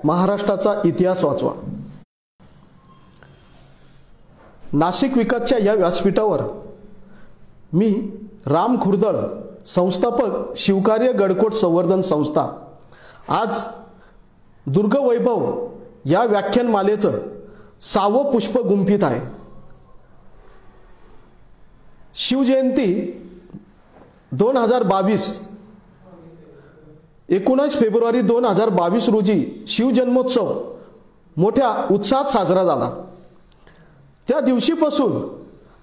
महाराष्ट्राचा इतिहास वाचवा। नाशिक विकासच्या या व्यासपीठावर मी राम खुर्दळ, संस्थापक शिवकार्य गडकोट संवर्धन संस्था, आज दुर्ग वैभव या व्याख्यानमालेचं 6वं पुष्प गुंफित आहे। शिवजयंती 2022 19 फेब्रुवारी 2022 रोजी शिवजन्मोत्सव मोठ्या उत्साहात साजरा झाला। त्या दिवशीपासून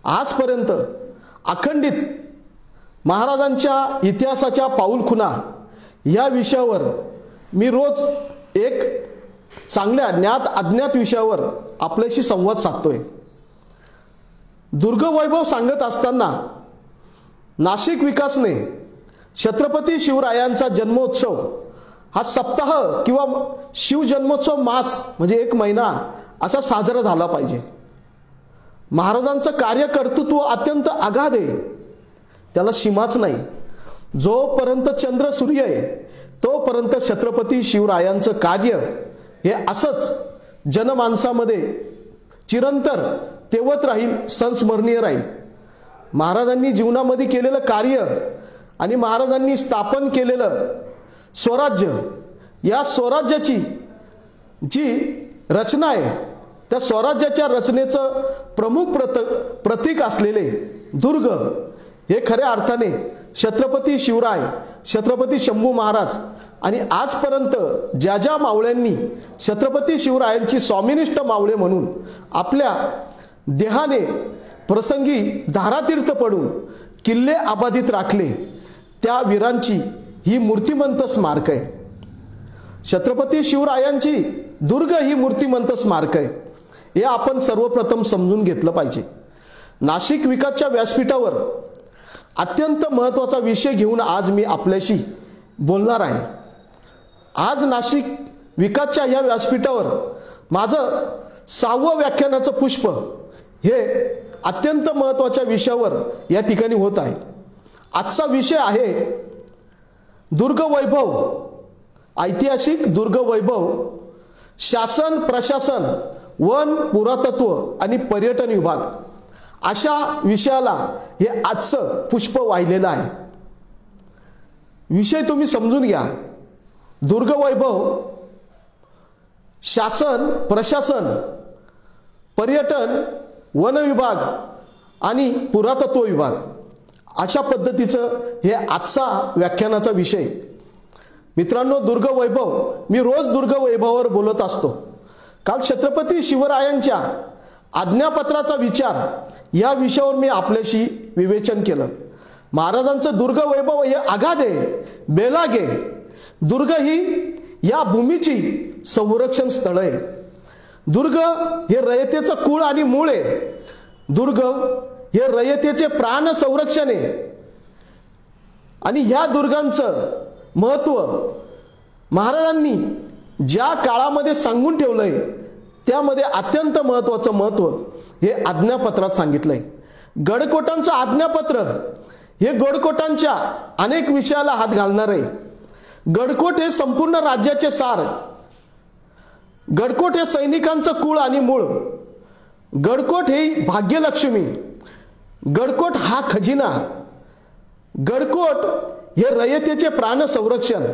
आजपर्यंत अखंडित महाराजांच्या इतिहासाच्या पाऊलखुणा या विषयावर मी रोज एक चांगल्या ज्ञात अज्ञात विषयावर आपल्याशी संवाद साधतोय। दुर्ग वैभव सांगत असताना नाशिक विकासने छत्रपती शिवरायांचा जन्मोत्सव हा सप्ताह किंवा शिवजन्मोत्सव मास म्हणजे 1 महिना असा साजरा झाला पाहिजे। महाराजांचं कार्यकर्तृत्व अत्यंत अगाध आहे, त्याला सीमाच नाही। जोपर्यंत चंद्र सूर्य आहे तोपर्यंत छत्रपती शिवरायांचं कार्य हे असंच जनमानसामध्ये चिरंतर तेवत राहील, संस्मरणीय राहील। महाराजांनी जीवनामध्ये केलेलं कार्य आणि महाराजांनी स्थापन केलेलं स्वराज्य, या स्वराज्याची जी रचना आहे त्या स्वराज्याच्या रचनेचं प्रमुख प्रतीक असलेले दुर्ग हे खऱ्या अर्थाने छत्रपती शिवराय, छत्रपती शंभू महाराज आणि आजपर्यंत ज्या ज्या मावळ्यांनी छत्रपती शिवरायांची स्वामिनिष्ठ मावळे म्हणून आपल्या देहाने प्रसंगी धारातीर्थ पडून किल्ले आबादित राखले त्या वीरांची ही मूर्तिमंत स्मारक आहे। छत्रपती शिवरायांची दुर्ग ही मूर्तिमंत स्मारक आहे, हे आपण सर्वप्रथम समजून घेतलं पाहिजे। नाशिक विकासच्या व्यासपीठावर अत्यंत महत्त्वाचा विषय घेऊन आज मी आपल्याशी बोलणार आहे। आज नाशिक विकासच्या या व्यासपीठावर माझं 6वं व्याख्यानाचं पुष्प हे अत्यंत महत्त्वाच्या विषयावर या ठिकाणी होत आहे। आजचा विषय आहे दुर्ग वैभव, ऐतिहासिक दुर्ग वैभव, शासन प्रशासन, वन, पुरातत्व आणि पर्यटन विभाग अशा विषयाला हे आजचं पुष्प वाहिलेलं आहे। विषय तुम्ही समजून घ्या। दुर्ग वैभव, शासन प्रशासन, पर्यटन, वन विभाग आणि पुरातत्व विभाग अशा पद्धतीचं हे आजचा व्याख्यानाचा विषय। मित्रांनो, दुर्ग वैभव, मी रोज दुर्ग वैभवावर बोलत असतो। काल छत्रपती शिवरायांच्या आज्ञापत्राचा विचार या विषयावर मी आपल्याशी विवेचन केलं। महाराजांचं दुर्ग वैभव हे अगाध आहे, बेलाग आहे। दुर्ग ही या भूमीची संरक्षण स्थळ आहे। दुर्ग हे रयतेचं कुळ आणि मूळ आहे। दुर्ग हे रयतेचे प्राण संरक्षण आहे आणि ह्या दुर्गांचं महत्त्व महाराजांनी ज्या काळामध्ये सांगून ठेवलंय त्यामध्ये अत्यंत महत्त्वाचं महत्त्व हे आज्ञापत्रात सांगितलंय। गडकोटांचं आज्ञापत्र हे गडकोटांच्या अनेक विषयाला हात घालणार आहे। गडकोट हे संपूर्ण राज्याचे सार, गडकोट हे सैनिकांचं कुळ आणि मूळ, गडकोट हे भाग्यलक्ष्मी, गडकोट हा खजिना, गडकोट हे रयतेचे प्राण संरक्षण।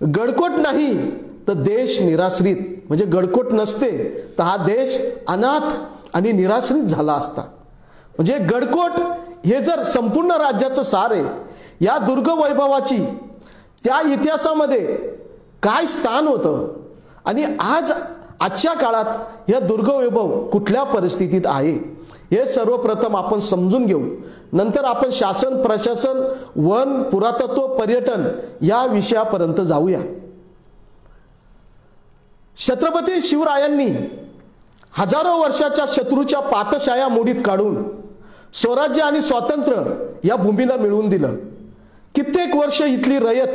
गडकोट नाही तर देश निराश्रित, म्हणजे गडकोट नसते तर हा देश अनाथ आणि निराश्रित झाला असता। म्हणजे गडकोट हे जर संपूर्ण राज्याचं सार आहे, या दुर्ग वैभवाची त्या इतिहासामध्ये काय स्थान होतं आणि आजच्या काळात या दुर्ग वैभव कुठल्या परिस्थितीत आहे हे सर्वप्रथम आपण समजून घेऊ। नंतर आपण शासन प्रशासन, वन, पुरातत्व, पर्यटन या विषयापर्यंत जाऊया। छत्रपती शिवरायांनी हजारो वर्षाच्या शत्रूच्या पातशाया मोडीत काढून स्वराज्य आणि स्वातंत्र्य या भूमीला मिळवून दिलं। कित्येक वर्ष इथली रयत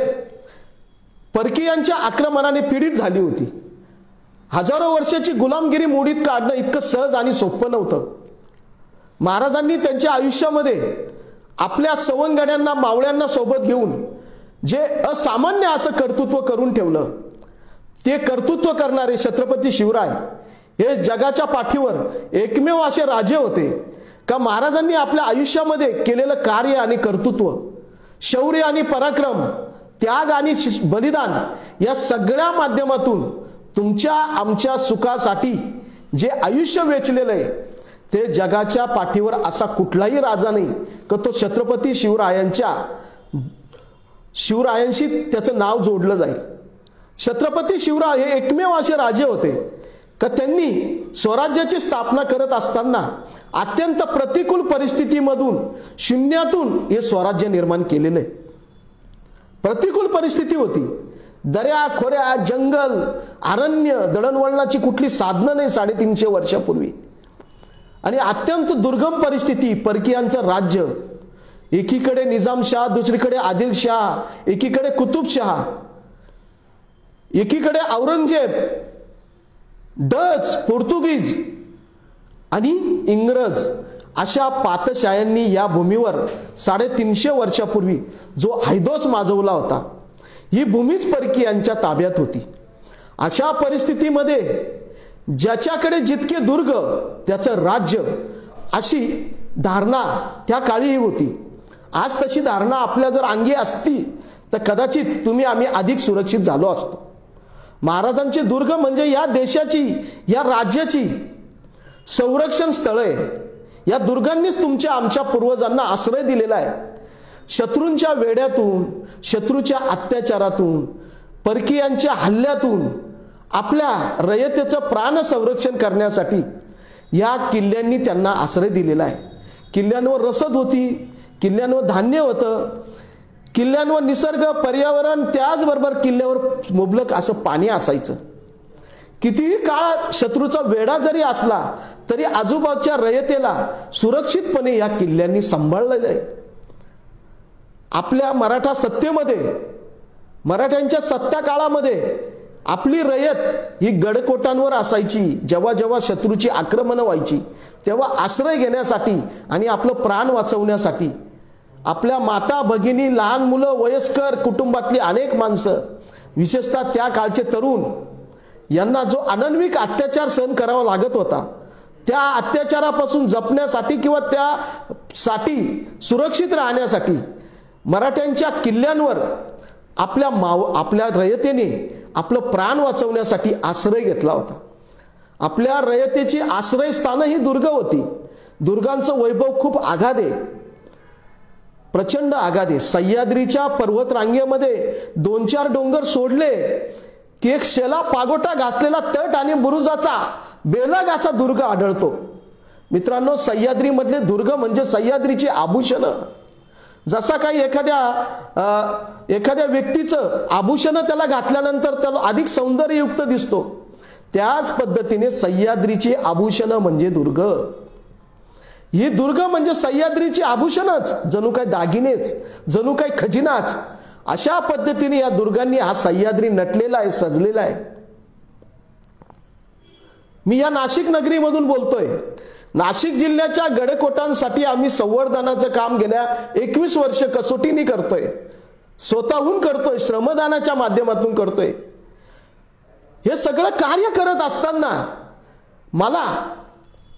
परकीयांच्या आक्रमणाने पीडित झाली होती। हजारो वर्षाची गुलामगिरी मोडीत काढणं इतकं सहज आणि सोपं नव्हतं। महाराजांनी त्यांच्या आयुष्यामध्ये आपल्या सवंगड्यांना, मावळ्यांना सोबत घेऊन जे असामान्य असं कर्तृत्व करून ठेवलं ते कर्तृत्व करणारे छत्रपती शिवराय हे जगाच्या पाठीवर एकमेव असे राजे होते का महाराजांनी आपल्या आयुष्यामध्ये केलेलं कार्य आणि कर्तृत्व, शौर्य आणि पराक्रम, त्याग आणि बलिदान या सगळ्या माध्यमातून तुमच्या आमच्या सुखासाठी जे आयुष्य वेचलेलं आहे ते जगाच्या पाठीवर असा कुठलाही राजा नाही का तो छत्रपती शिवरायांशी त्याचं नाव जोडलं जाईल. छत्रपती शिवराय हे एकमेव असे राजे होते का त्यांनी स्वराज्याची स्थापना करत असताना अत्यंत प्रतिकूल परिस्थितीमधून शून्यातून हे स्वराज्य निर्माण केलेलं आहे. प्रतिकूल परिस्थिती होती, दर्या खोऱ्या, जंगल, अरण्य, दळणवळणाची कुठली साधनं नाही 350 वर्षापूर्वी, आणि अत्यंत दुर्गम परिस्थिती, परकीयांचं राज्य, एकीकडे निजामशाह, दुसरीकडे आदिलशाह, एकीकडे कुतुबशाह, एकीकडे औरंगजेब, डच, पोर्तुगीज आणि इंग्रज अशा पातशाह्यांनी या भूमीवर 350 वर्षापूर्वी जो हैदोस माजवला होता, ही भूमीच परकीयांच्या ताब्यात होती. अशा परिस्थितीमध्ये ज्याच्याकडे जितके दुर्ग त्याचं राज्य, अशी धारणा त्या काळीही होती. आज तशी धारणा आपल्या जर अंगी असती तर कदाचित तुम्ही आम्ही अधिक सुरक्षित झालो असतो. महाराजांचे दुर्ग म्हणजे या देशाची, या राज्याची संरक्षण स्थळ आहे. या दुर्गांनीच तुमच्या आमच्या पूर्वजांना आश्रय दिलेला आहे. शत्रूंच्या वेड्यातून, शत्रूच्या अत्याचारातून, परकीयांच्या हल्ल्यातून आपल्या रयतेचं प्राण संरक्षण करण्यासाठी या किल्ल्यांनी त्यांना आश्रय दिलेला आहे. किल्ल्यांवर रसद होती, किल्ल्यांवर धान्य होतं, किल्ल्यांवर निसर्ग, पर्यावरण, त्याचबरोबर किल्ल्यावर मुबलक असं पाणी असायचं. कितीही काळ शत्रूचा वेढा जरी असला तरी आजूबाजूच्या रयतेला सुरक्षितपणे या किल्ल्यांनी सांभाळलेलं आहे. आपल्या मराठा सत्तेमध्ये, मराठ्यांच्या सत्ता काळामध्ये आपली रयत ही गडकोटांवर असायची. जेव्हा जेव्हा शत्रूची आक्रमणं व्हायची तेव्हा आश्रय घेण्यासाठी आणि आपलं प्राण वाचवण्यासाठी आपल्या माता भगिनी, लहान मुलं, वयस्कर, कुटुंबातली अनेक माणसं, विशेषतः त्या काळचे तरुण, यांना जो अनन्विक अत्याचार सहन करावा लागत होता, त्या अत्याचारापासून जपण्यासाठी किंवा त्यासाठी सुरक्षित राहण्यासाठी मराठ्यांच्या किल्ल्यांवर आपल्या रयतेने आपलं प्राण वाचवण्यासाठी आश्रय घेतला होता. आपल्या रयतेची आश्रयस्थानं ही दुर्ग होती. दुर्गांचं वैभव खूप आगाध आहे, प्रचंड आगाध आहे. सह्याद्रीच्या पर्वतरांगेमध्ये 2-4 डोंगर सोडले की एक शेला पागोटा घासलेला तट आणि बुरुजाचा बेलग असा दुर्ग आढळतो. मित्रांनो, सह्याद्रीमधले दुर्ग म्हणजे सह्याद्रीची आभूषणं. जसा काही एखाद्या व्यक्तीचं आभूषण त्याला घातल्यानंतर त्याला अधिक सौंदर्ययुक्त दिसतो, त्याच पद्धतीने सह्याद्रीची आभूषणं म्हणजे दुर्ग. ही दुर्ग म्हणजे सह्याद्रीची आभूषणच, जणू काय दागिनेच, जणू काय खजिनाच. अशा पद्धतीने या दुर्गांनी हा सह्याद्री नटलेला आहे, सजलेला आहे. मी या नाशिक नगरीमधून बोलतोय. नाशिक जिल्ह्याच्या गडकोटांसाठी आम्ही संवर्धनाचं काम गेल्या 21 वर्ष कसोटीने करतोय, स्वतःहून करतोय, श्रमदानाच्या माध्यमातून करतोय. हे सगळं कार्य करत असताना मला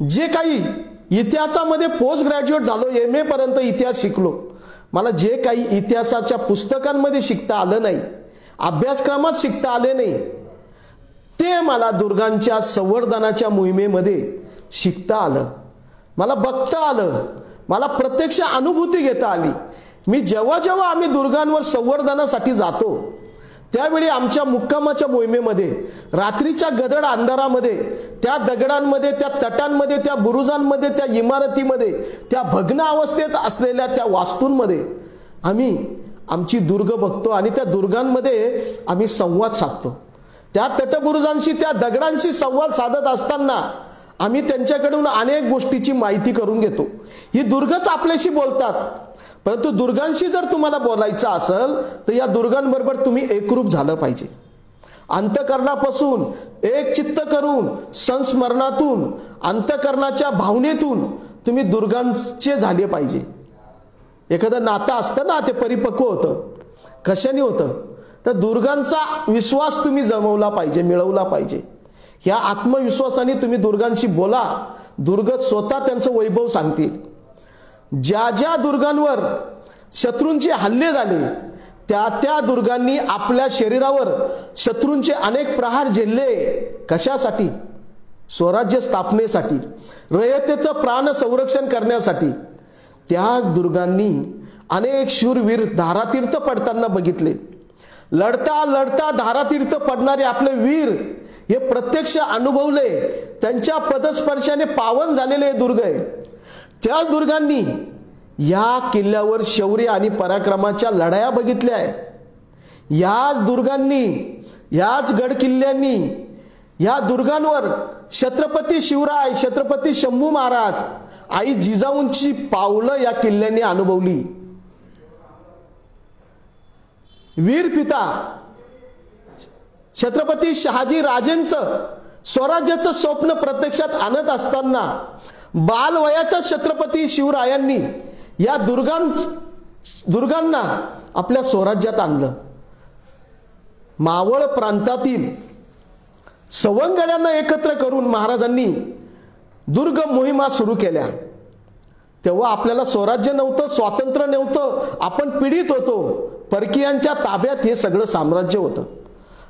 जे काही इतिहासामध्ये पोस्ट ग्रॅज्युएट झालो, MA पर्यंत इतिहास शिकलो, मला जे काही इतिहासाच्या पुस्तकांमध्ये शिकता आलं नाही, अभ्यासक्रमात शिकता आले नाही, ते मला दुर्गांच्या संवर्धनाच्या मोहिमेमध्ये शिकता आलं, मला बघता आलं, मला प्रत्यक्ष अनुभूती घेता आली. मी जेव्हा आम्ही दुर्गांवर संवर्धनासाठी जातो त्यावेळी आमच्या मुक्कामाच्या मोहिमेमध्ये रात्रीच्या गडद अंधारामध्ये, त्या दगडांमध्ये, त्या तटांमध्ये, त्या बुरुजांमध्ये, त्या इमारतीमध्ये, त्या भग्न अवस्थेत असलेल्या त्या वास्तूंमध्ये आम्ही आमची दुर्ग बघतो आणि त्या दुर्गांमध्ये आम्ही संवाद साधतो. त्या तटबुरुजांशी, त्या दगडांशी संवाद साधत असताना आम्ही त्यांच्याकडून अनेक गोष्टीची माहिती करून घेतो. ही दुर्गच आपल्याशी बोलतात. परंतु दुर्गांशी जर तुम्हाला बोलायचं असेल तर या दुर्गांबरोबर तुम्ही एकरूप झालं पाहिजे. अंतःकरणापासून एक चित्त करून, संस्मरणातून, अंतःकरणाच्या भावनेतून तुम्ही दुर्गांचे झाले पाहिजे. एखादं नातं असतं ना, ते परिपक्व होतं. कशाने होतं? तर दुर्गांचा विश्वास तुम्ही जमवला पाहिजे, मिळवला पाहिजे. ह्या आत्मविश्वासाने तुम्ही दुर्गांशी बोला. दुर्ग स्वतः त्यांचं वैभव सांगतील. ज्या ज्या दुर्गांवर शत्रूंचे हल्ले झाले त्या त्या दुर्गांनी आपल्या शरीरावर शत्रूंचे अनेक प्रहार झेलले. कशासाठी? स्वराज्य स्थापनेसाठी, रयतेचं प्राण संरक्षण करण्यासाठी. त्या दुर्गांनी अनेक शूरवीर धारातीर्थ पडताना बघितले. लढता लढता धारातीर्थ पडणारे आपले वीर हे प्रत्यक्ष अनुभवले. त्यांच्या पदस्पर्शाने पावन झालेले दुर्ग आहे. त्या दुर्गांनी या किल्ल्यावर शौर्य आणि पराक्रमाच्या लढाया बघितल्या आहे. याच दुर्गांनी, याच गड किल्ल्यांनी, या दुर्गांवर छत्रपती शिवराय, छत्रपती शंभू महाराज, आई जिजाऊंची पावलं या किल्ल्यांनी अनुभवली. वीर पिता छत्रपती शहाजी राजेंचं स्वराज्याचं स्वप्न प्रत्यक्षात आणत असताना बालवयाच्या छत्रपती शिवरायांनी या दुर्गांना आपल्या स्वराज्यात आणलं. मावळ प्रांतातील सवंगड्यांना एकत्र करून महाराजांनी दुर्ग मोहिमा सुरू केल्या. तेव्हा आपल्याला स्वराज्य नव्हतं, स्वातंत्र्य नव्हतं, आपण पीडित होतो. परकीयांच्या ताब्यात हे सगळं साम्राज्य होतं.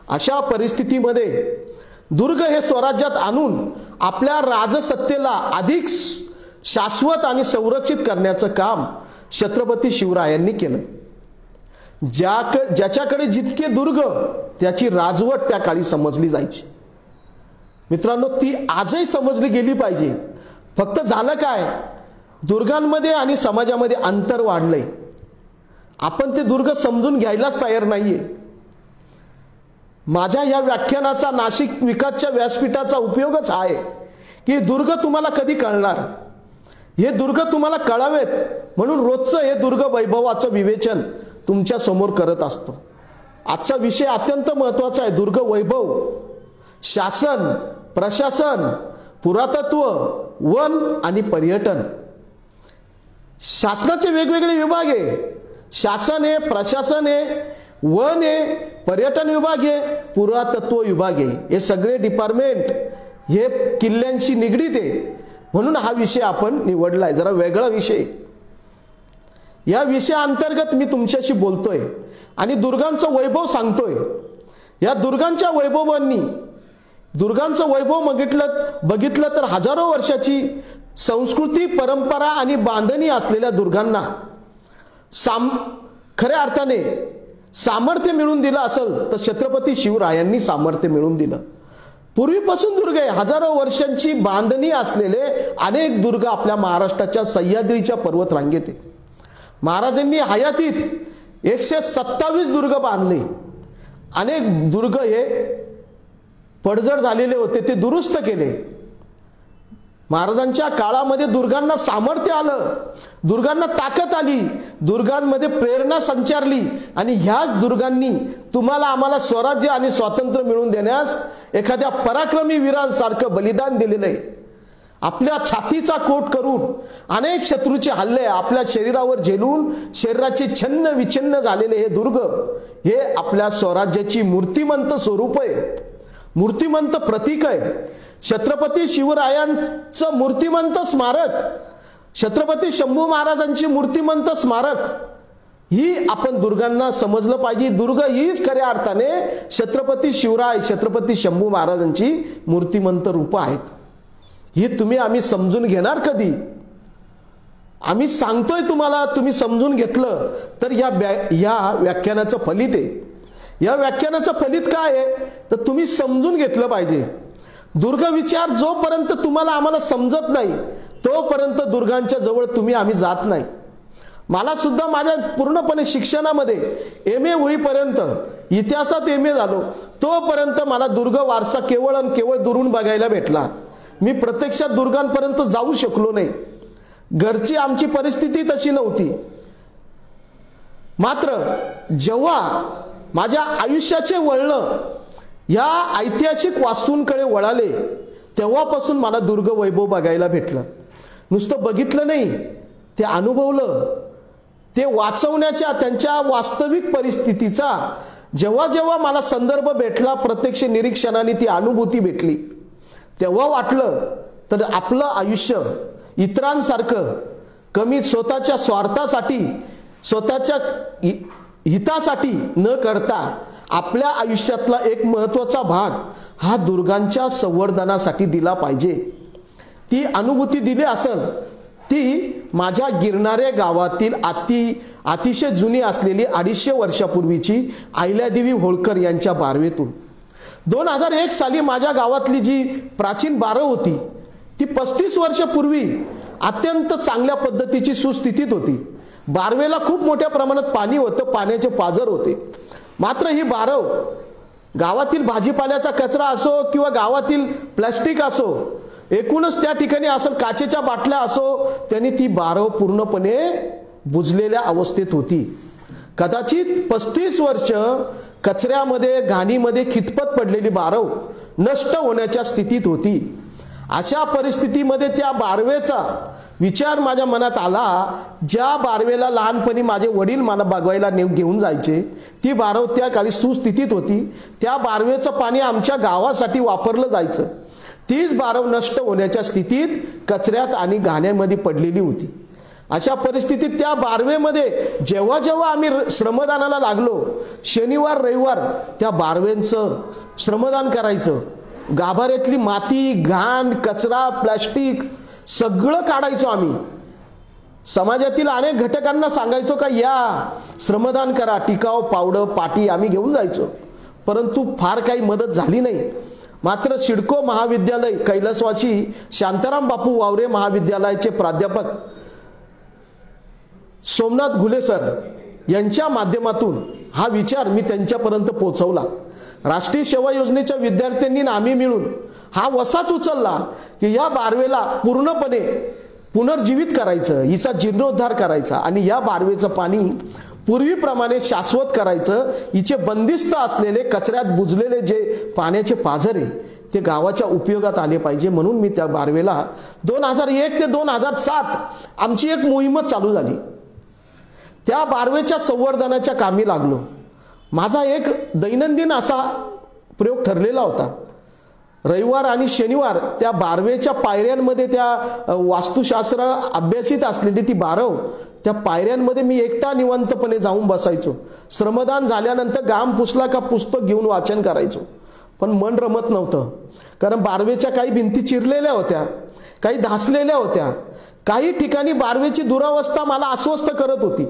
अशा परिस्थितीमध्ये दुर्ग हे स्वराज्यात आणून आपल्या राजसत्तेला अधिक शाश्वत आणि संरक्षित करण्याचं काम छत्रपती शिवरायांनी केलं. ज्याच्याकडे जितके दुर्ग त्याची राजवट त्या काळी समजली जायची. मित्रांनो, ती आजही समजली गेली पाहिजे. फक्त झालं काय, दुर्गांमध्ये आणि समाजामध्ये अंतर वाढलंय. आपण ते दुर्ग समजून घ्यायलाच तयार नाहीये. माझ्या या व्याख्यानाचा, नाशिक विकासच्या व्यासपीठाचा उपयोगच आहे की दुर्ग तुम्हाला कधी कळणार, हे दुर्ग तुम्हाला कळावेत म्हणून रोजचं हे दुर्ग वैभवाचं विवेचन तुमच्या समोर करत असतो. आजचा विषय अत्यंत महत्त्वाचा आहे. दुर्ग वैभव, शासन, प्रशासन, पुरातत्व, वन आणि पर्यटन. शासनाचे वेगवेगळे विभाग आहे. शासन आहे, प्रशासन आहे, वन आहे, पर्यटन विभाग आहे, पुरातत्व विभाग आहे. हे सगळे डिपार्टमेंट हे किल्ल्यांशी निगडीत आहे. म्हणून हा विषय आपण निवडलाय, जरा वेगळा विषय. या विषयाअंतर्गत मी तुमच्याशी बोलतोय आणि दुर्गांचं वैभव सांगतोय. या दुर्गांच्या वैभवांनी, दुर्गांचं वैभव बघितलं तर हजारो वर्षाची संस्कृती, परंपरा आणि बांधणी असलेल्या दुर्गांना खऱ्या अर्थाने सामर्थ्य मिळून दिलं असेल तर छत्रपती शिवरायांनी सामर्थ्य मिळून दिलं. पूर्वीपासून दुर्ग आहे, हजारो वर्षांची बांधणी असलेले अनेक दुर्ग आपल्या महाराष्ट्राच्या सह्याद्रीच्या पर्वतरांगेत आहे. महाराजांनी हयातीत 127 दुर्ग बांधले. अनेक दुर्ग हे पडझड झालेले होते, ते दुरुस्त केले. महाराजांच्या काळामध्ये दुर्गांना सामर्थ्य आलं, दुर्गांना ताकद आली, दुर्गांमध्ये प्रेरणा संचारली आणि ह्याच दुर्गांनी तुम्हाला आम्हाला स्वराज्य आणि स्वातंत्र्य मिळवून देण्यास एखाद्या पराक्रमी वीरांसारखं बलिदान दिलेलं आहे. आपल्या छातीचा कोट करून अनेक शत्रूचे हल्ले आपल्या शरीरावर झेलून शरीराचे छन्न विछिन्न झालेले हे दुर्ग हे आपल्या स्वराज्याची मूर्तिमंत स्वरूप आहे, मूर्तिमंत प्रतीक आहे. छत्रपती शिवरायांचं मूर्तिमंत स्मारक, छत्रपती शंभू महाराजांची मूर्तिमंत स्मारक ही आपण दुर्गांना समजलं पाहिजे. दुर्ग हीच खऱ्या अर्थाने छत्रपती शिवराय, छत्रपती शंभू महाराजांची मूर्तिमंत रूप आहेत. ही आम्ही समजून घेणार कधी? आम्ही सांगतोय तुम्हाला, तुम्ही समजून घेतलं तर या व्याख्यानाचं फलित आहे. या व्याख्यानाचं फलित काय आहे तर तुम्ही समजून घेतलं पाहिजे. दुर्ग विचार जोपर्यंत तुम्हाला आम्हाला समजत नाही तोपर्यंत दुर्गांच्या जवळ आम्ही जात नाही. मला सुद्धा माझ्या पूर्णपणे शिक्षणामध्ये MA होईपर्यंत, इतिहासात MA झालो तोपर्यंत मला दुर्ग वारसा केवळ आणि केवळ दुरून बघायला भेटला. मी प्रत्यक्षात दुर्गांपर्यंत जाऊ शकलो नाही. घरची आमची परिस्थिती तशी नव्हती. मात्र जेव्हा माझ्या आयुष्याचे वळण या ऐतिहासिक वास्तूंकडे वळाले तेव्हापासून मला दुर्ग वैभव बघायला भेटलं. नुसतं बघितलं नाही, ते अनुभवलं. ते वाचवण्याच्या, त्यांच्या वास्तविक परिस्थितीचा जेव्हा जेव्हा मला संदर्भ भेटला, प्रत्यक्ष निरीक्षणाने ती अनुभूती भेटली, तेव्हा वाटलं तर आपलं आयुष्य इतरांसारखं कमी स्वतःच्या स्वार्थासाठी, स्वतःच्या हितासाठी न करता आपल्या आयुष्यातला एक महत्त्वाचा भाग हा दुर्गांच्या संवर्धनासाठी दिला पाहिजे. ती अनुभूती दिली असेल ती माझ्या गिरणारे गावातील अतिशय जुनी असलेली 250 वर्षापूर्वीची अहिल्यादेवी होळकर यांच्या बारवेतून. 2001 साली माझ्या गावातली जी प्राचीन बारव होती ती 35 वर्षापूर्वी अत्यंत चांगल्या पद्धतीची सुस्थितीत होती. बारवेला खूप मोठ्या प्रमाणात पाणी होतं, पाण्याचे पाझर होते. मात्र ही बारव गावातील भाजीपाल्याचा कचरा असो किंवा गावातील प्लास्टिक असो, एकूणच त्या ठिकाणी असेल काचेच्या बाटल्या असो, त्यांनी ती बारव पूर्णपणे बुजलेल्या अवस्थेत होती. कदाचित 35 वर्ष कचऱ्यामध्ये घाणीमध्ये खितपत पडलेली बारव नष्ट होण्याच्या स्थितीत होती. अशा परिस्थितीमध्ये त्या बारवेचा विचार माझ्या मनात आला. ज्या बारवेला लहानपणी माझे वडील मला बघवायला घेऊन जायचे, ती बारव त्या काळी सुस्थितीत होती. त्या बारवेचं पाणी आमच्या गावासाठी वापरलं जायचं. तीच बारव नष्ट होण्याच्या स्थितीत कचऱ्यात आणि घाण्यामध्ये पडलेली होती. अशा परिस्थितीत त्या बारवेमध्ये जेव्हा जेव्हा आम्ही श्रमदानाला लागलो, शनिवार रविवार त्या बारवेंचं श्रमदान करायचं. गाभाऱ्यातली माती, घाण, कचरा, प्लास्टिक सगळं काढायचो आम्ही. समाजातील अनेक घटकांना सांगायचो का या श्रमदान करा, टिकाव, पावडं, पाटी आम्ही घेऊन जायचो. परंतु फार काही मदत झाली नाही. मात्र सिडको महाविद्यालय, कैलासवासी शांताराम बापू वावरे महाविद्यालयाचे प्राध्यापक सोमनाथ घुले सर यांच्या माध्यमातून हा विचार मी त्यांच्यापर्यंत पोहोचवला. राष्ट्रीय सेवा योजनेच्या विद्यार्थ्यांनी आम्ही मिळून हा वसाच उचलला की या बारवेला पूर्णपणे पुनर्जीवित करायचं, हिचा जीर्णोद्धार करायचा आणि या बारवेचं पाणी पूर्वीप्रमाणे शाश्वत करायचं. हिचे बंदिस्त असलेले कचऱ्यात बुजलेले जे पाण्याचे पाझरे ते गावाच्या उपयोगात आले पाहिजे. म्हणून मी त्या बारवेला 2001 ते 2007 आमची एक मोहीमच चालू झाली. त्या बारवेच्या संवर्धनाच्या कामी लागलो. माझा एक दैनंदिन असा प्रयोग ठरलेला होता. रविवार आणि शनिवार त्या बारवेच्या पायऱ्यांमध्ये, त्या वास्तुशास्त्र अभ्यासित असलेली ती बारव, त्या पायऱ्यांमध्ये मी एकटा निवांतपणे जाऊन बसायचो. श्रमदान झाल्यानंतर गाम पुसला का पुस्तक घेऊन वाचन करायचो. पण मन रमत नव्हतं, कारण बारवेच्या काही भिंती चिरलेल्या होत्या, काही धासलेल्या होत्या. काही ठिकाणी बारवेची दुरावस्था मला अस्वस्थ करत होती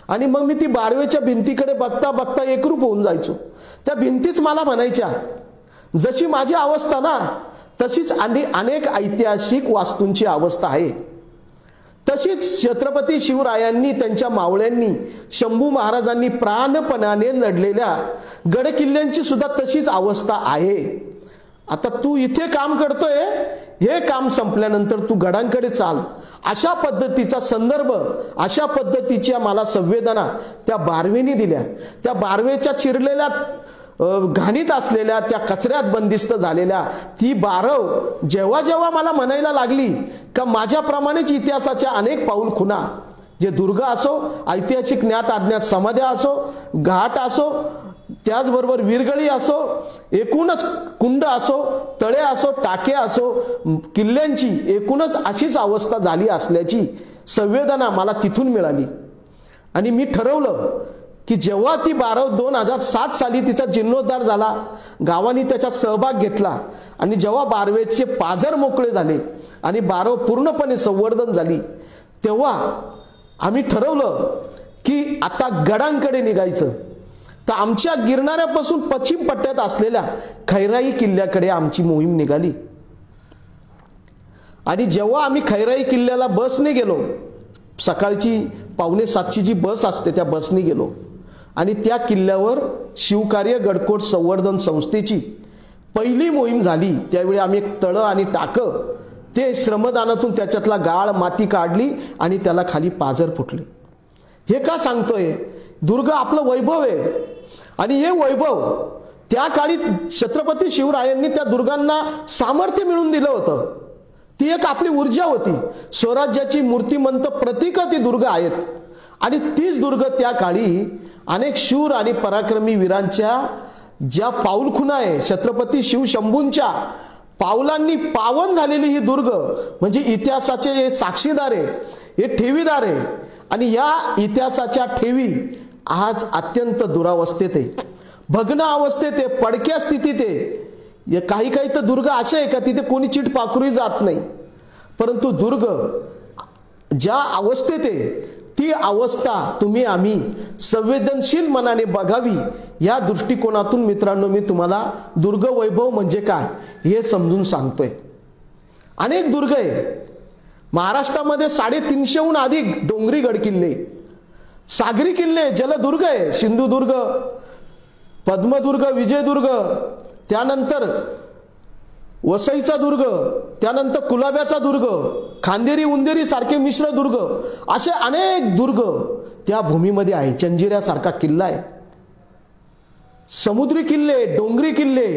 आणि मग मी ती बारवेच्या भिंतीकडे बघता बघता एकरूप होऊन जायचो. त्या भिंतीच मला म्हणायच्या, जशी माझी अवस्था ना तशीच अनेक ऐतिहासिक वास्तूंची अवस्था आहे. तशीच छत्रपती शिवरायांनी, त्यांच्या मावळ्यांनी, शंभू महाराजांनी प्राणपणाने लढलेल्या गडकिल्ल्यांची सुद्धा तशीच अवस्था आहे. आता तू इथे काम करतोय, हे काम संपल्यानंतर तू गडांकडे चाल. अशा पद्धतीचा संदर्भ, अशा पद्धतीच्या मला संवेदना त्या बारवेनी दिल्या. त्या बारवेच्या चिरलेल्या घाणीत असलेल्या, त्या कचऱ्यात बंदिस्त झालेल्या ती बारव जेव्हा जेव्हा मला म्हणायला लागली का माझ्याप्रमाणेच इतिहासाच्या अनेक पाऊल खुणा, जे दुर्ग असो, ऐतिहासिक ज्ञात अज्ञात समाध्या असो, घाट असो, त्याचबरोबर विरगळी असो, एकूणच कुंड असो, तळे असो, टाके असो, किल्ल्यांची एकूणच अशीच अवस्था झाली असल्याची संवेदना मला तिथून मिळाली. आणि मी ठरवलं की जेव्हा ती बारव 2007 साली तिचा जीर्णोद्धार झाला, गावाने त्याच्यात सहभाग घेतला आणि जेव्हा बारवेचे पाझर मोकळे झाले आणि बारव पूर्णपणे संवर्धन झाली, तेव्हा आम्ही ठरवलं की आता गडांकडे निघायचं. तर आमच्या गिरणाऱ्यापासून पश्चिम पट्ट्यात असलेल्या खैराई किल्ल्याकडे आमची मोहीम निघाली. आणि जेव्हा आम्ही खैराई किल्ल्याला बसने गेलो, सकाळची 6:45ची जी बस असते त्या बसने गेलो आणि त्या किल्ल्यावर शिवकार्य गडकोट संवर्धन संस्थेची पहिली मोहीम झाली. त्यावेळी आम्ही एक तळं आणि टाकं, ते श्रमदानातून त्याच्यातला गाळ माती काढली आणि त्याला खाली पाझर फुटले. हे का सांगतोय? दुर्ग आपलं वैभव आहे आणि हे वैभव त्या काळी छत्रपती शिवरायांनी त्या दुर्गांना सामर्थ्य मिळून दिलं होतं. ती एक आपली ऊर्जा होती. स्वराज्याची मूर्तिमंत प्रतीक ती दुर्ग आहेत आणि तीच दुर्ग त्या काळी अनेक शूर आणि पराक्रमी वीरांच्या ज्या पाऊलखुणा आहे, छत्रपती शिवशंभूंच्या पावलांनी पावन झालेली ही दुर्ग म्हणजे इतिहासाचे हे साक्षीदार आहे, हे ठेवीदार आहे. आणि या इतिहासाच्या ठेवी आज अत्यंत दुरावस्थेत आहे, भग्न अवस्थेत आहे, पडक्या स्थितीत आहे. काही काही तर दुर्ग असे आहे का तिथे कोणी चीट पाखरूही जात नाही. परंतु दुर्ग ज्या अवस्थेत आहे ती अवस्था तुम्ही आम्ही संवेदनशील मनाने बघावी, या दृष्टिकोनातून मित्रांनो मी तुम्हाला दुर्ग वैभव म्हणजे काय हे समजून सांगतोय. अनेक दुर्ग आहे महाराष्ट्रामध्ये, 350हून अधिक डोंगरी गडकिल्ले, सागरी किल्ले, जलदुर्ग आहे, सिंधुदुर्ग, पद्मदुर्ग, विजयदुर्ग, त्यानंतर वसईचा दुर्ग, त्यानंतर कुलाब्याचा दुर्ग, खांदेरी उंदेरी सारखे मिश्र दुर्ग, असे अनेक दुर्ग त्या भूमीमध्ये आहे. जंजिऱ्यासारखा किल्ला आहे, समुद्री किल्ले, डोंगरी किल्ले,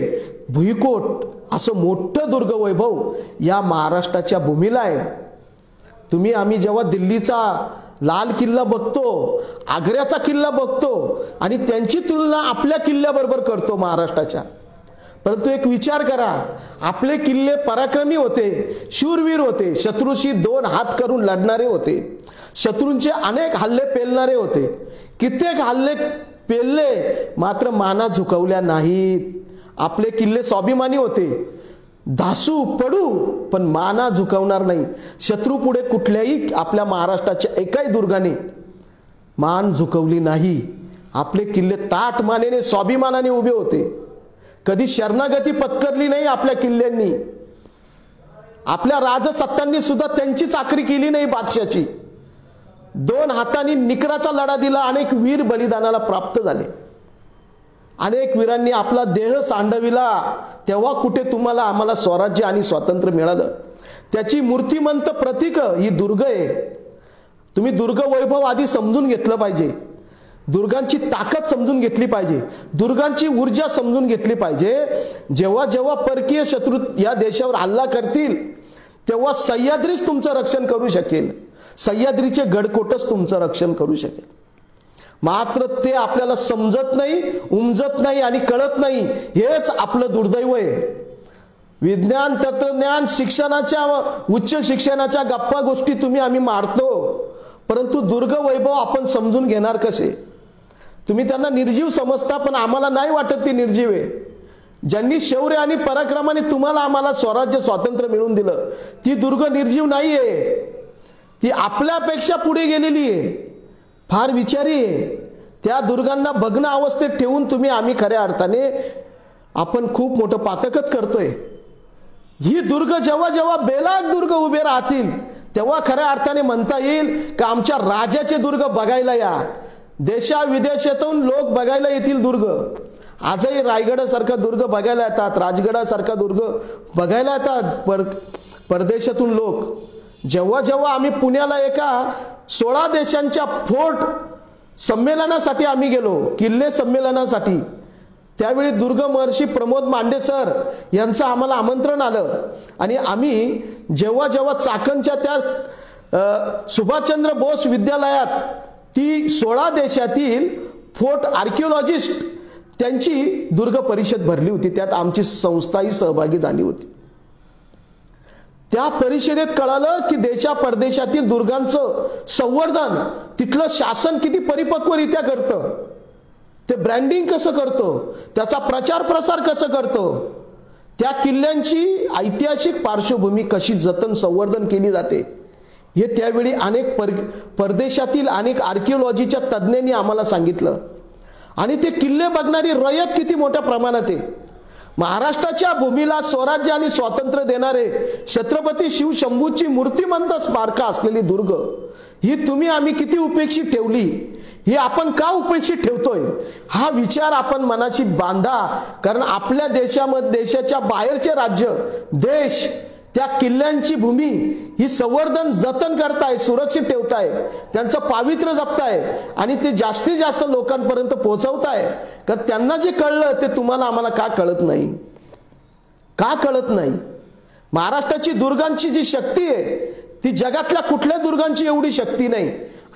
भुईकोट, असं मोठं दुर्ग वैभव या महाराष्ट्राच्या भूमीला आहे. तुम्ही आम्ही जेव्हा दिल्लीचा लाल किल्ला बघतो, आग्र्याचा किल्ला बघतो आणि त्यांची तुलना आपल्या किल्ल्याबरोबर करतो महाराष्ट्राच्या, परंतु एक विचार करा, आपले किल्ले पराक्रमी होते, शूरवीर होते, शत्रूशी 2 हात करून लढणारे होते, शत्रूंचे अनेक हल्ले पेलणारे होते, कित्येक हल्ले पेलले मात्र माना झुकवल्या नाहीत. आपले किल्ले स्वाभिमानी होते, धासू पडू पण माना झुकवणार नाही. शत्रू पुढे कुठल्याही आपल्या महाराष्ट्राच्या एकाही दुर्गाने मान झुकवली नाही. आपले किल्ले ताठ मानेने स्वाभिमानाने उभे होते, कधी शरणागती पत्करली नाही आपल्या किल्ल्यांनी. आपल्या राजसत्तांनी सुद्धा त्यांची चाकरी केली नाही बादशाची. 2 हातांनी निकराचा लढा दिला, अनेक वीर बलिदानाला प्राप्त झाले, अनेक वीरांनी आपला देह सांडविला. तेव्हा कुठे तुम्हाला आम्हाला स्वराज्य आणि स्वातंत्र्य मिळालं. त्याची मूर्तिमंत प्रतीक ही दुर्ग आहे. तुम्ही दुर्ग वैभव आधी समजून घेतलं पाहिजे, दुर्गांची ताकद समजून घेतली पाहिजे, दुर्गांची ऊर्जा समजून घेतली पाहिजे. जेव्हा जेव्हा परकीय शत्रू या देशावर हल्ला करतील तेव्हा सह्याद्रीच तुमचं रक्षण करू शकेल, सह्याद्रीचे गडकोटच तुमचं रक्षण करू शकेल. मात्र ते आपल्याला समजत नाही, उमजत नाही आणि कळत नाही. हेच आपलं दुर्दैव आहे. विज्ञान, तंत्रज्ञान, शिक्षणाच्या, उच्च शिक्षणाच्या गप्पा गोष्टी तुम्ही आम्ही मारतो, परंतु दुर्ग वैभव आपण समजून घेणार कसे? तुम्ही त्यांना निर्जीव समजता, पण आम्हाला नाही वाटत ती निर्जीव आहे. ज्यांनी शौर्य आणि पराक्रमाने तुम्हाला आम्हाला स्वराज्य स्वातंत्र्य मिळवून दिलं, ती दुर्ग निर्जीव नाहीये, ती आपल्यापेक्षा पुढे गेलेली आहे, फार विचारी आहे. त्या दुर्गांना भग्न अवस्थेत ठेवून तुम्ही आम्ही खऱ्या अर्थाने आपण खूप मोठं पातकच करतोय. ही दुर्ग जेव्हा जेव्हा बेलाग दुर्ग उभे राहतील तेव्हा खऱ्या अर्थाने म्हणता येईल की आमच्या राजाचे दुर्ग बघायला या. देशा विदेशातून लोक बघायला येतील दुर्ग. आजही रायगडासारखा दुर्ग बघायला येतात, राजगडासारखा दुर्ग बघायला येतात परदेशातून लोक. जेव्हा जेव्हा आम्ही पुण्याला एका 16 देशांच्या फोर्ट संमेलनासाठी आम्ही गेलो, किल्ले संमेलनासाठी, त्यावेळी दुर्ग महर्षी प्रमोद मांडे सर यांचं आम्हाला आमंत्रण आलं आणि आम्ही जेव्हा जेव्हा चाकणच्या त्या सुभाषचंद्र बोस विद्यालयात ती 16 देशातील फोर्ट आर्किओलॉजिस्ट त्यांची दुर्ग परिषद भरली होती, त्यात आमची संस्थाही सहभागी झाली होती. त्या परिषदेत कळालं की देशा परदेशातील दुर्गांचं संवर्धन तिथलं शासन किती परिपक्वरित्या करतं, ते ब्रँडिंग कसं करतो, त्याचा प्रचार प्रसार कसं करतो, त्या किल्ल्यांची ऐतिहासिक पार्श्वभूमी कशी जतन संवर्धन केली जाते, हे त्यावेळी अनेक परदेशातील अनेक आर्किओलॉजीच्या तज्ज्ञांनी आम्हाला सांगितलं. आणि ते किल्ले बघणारी रयत किती मोठ्या प्रमाणात आहे. महाराष्ट्राच्या भूमीला स्वराज्य आणि स्वातंत्र्य देणारे छत्रपती शिवशंभूची मूर्तिमंत स्मारक असलेली दुर्ग ही तुम्ही आम्ही किती उपेक्षित ठेवली, ही आपण का उपेक्षित ठेवतोय हा विचार आपण मनाची बांधा. कारण आपल्या देशामध्ये, देशाच्या बाहेरचे राज्य, देश त्या किल्ल्यांची भूमी ही संवर्धन जतन करताय, सुरक्षित ठेवताय, त्यांचं पावित्र्य जपताय आणि ते जास्तीत जास्त लोकांपर्यंत पोहोचवताय. कारण त्यांना जे कळलं ते तुम्हाला आम्हाला का कळत नाही, का कळत नाही? महाराष्ट्राची दुर्गांची जी शक्ती आहे ती जगातल्या कुठल्या दुर्गांची एवढी शक्ती नाही.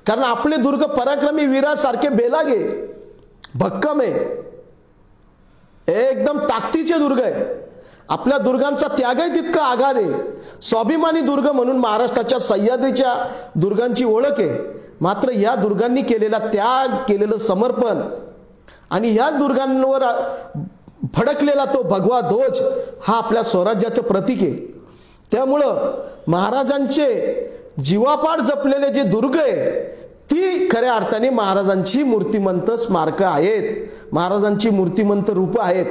कारण आपले दुर्ग पराक्रमी वीरासारखे बेलागे भक्कम आहे, एकदम ताकदीचे दुर्ग आहे. आपल्या दुर्गांचा त्यागही तितका आघात आहे. स्वाभिमानी दुर्ग म्हणून महाराष्ट्राच्या सह्याद्रीच्या दुर्गांची ओळख आहे. मात्र या दुर्गांनी केलेला त्याग, केलेलं समर्पण आणि या दुर्गांवर फडकलेला तो भगवा ध्वज हा आपल्या स्वराज्याचं प्रतीक आहे. त्यामुळं महाराजांचे जीवापाड जपलेले जे दुर्ग आहे ती खऱ्या अर्थाने महाराजांची मूर्तिमंत स्मारकं आहेत, महाराजांची मूर्तिमंत रूपं आहेत.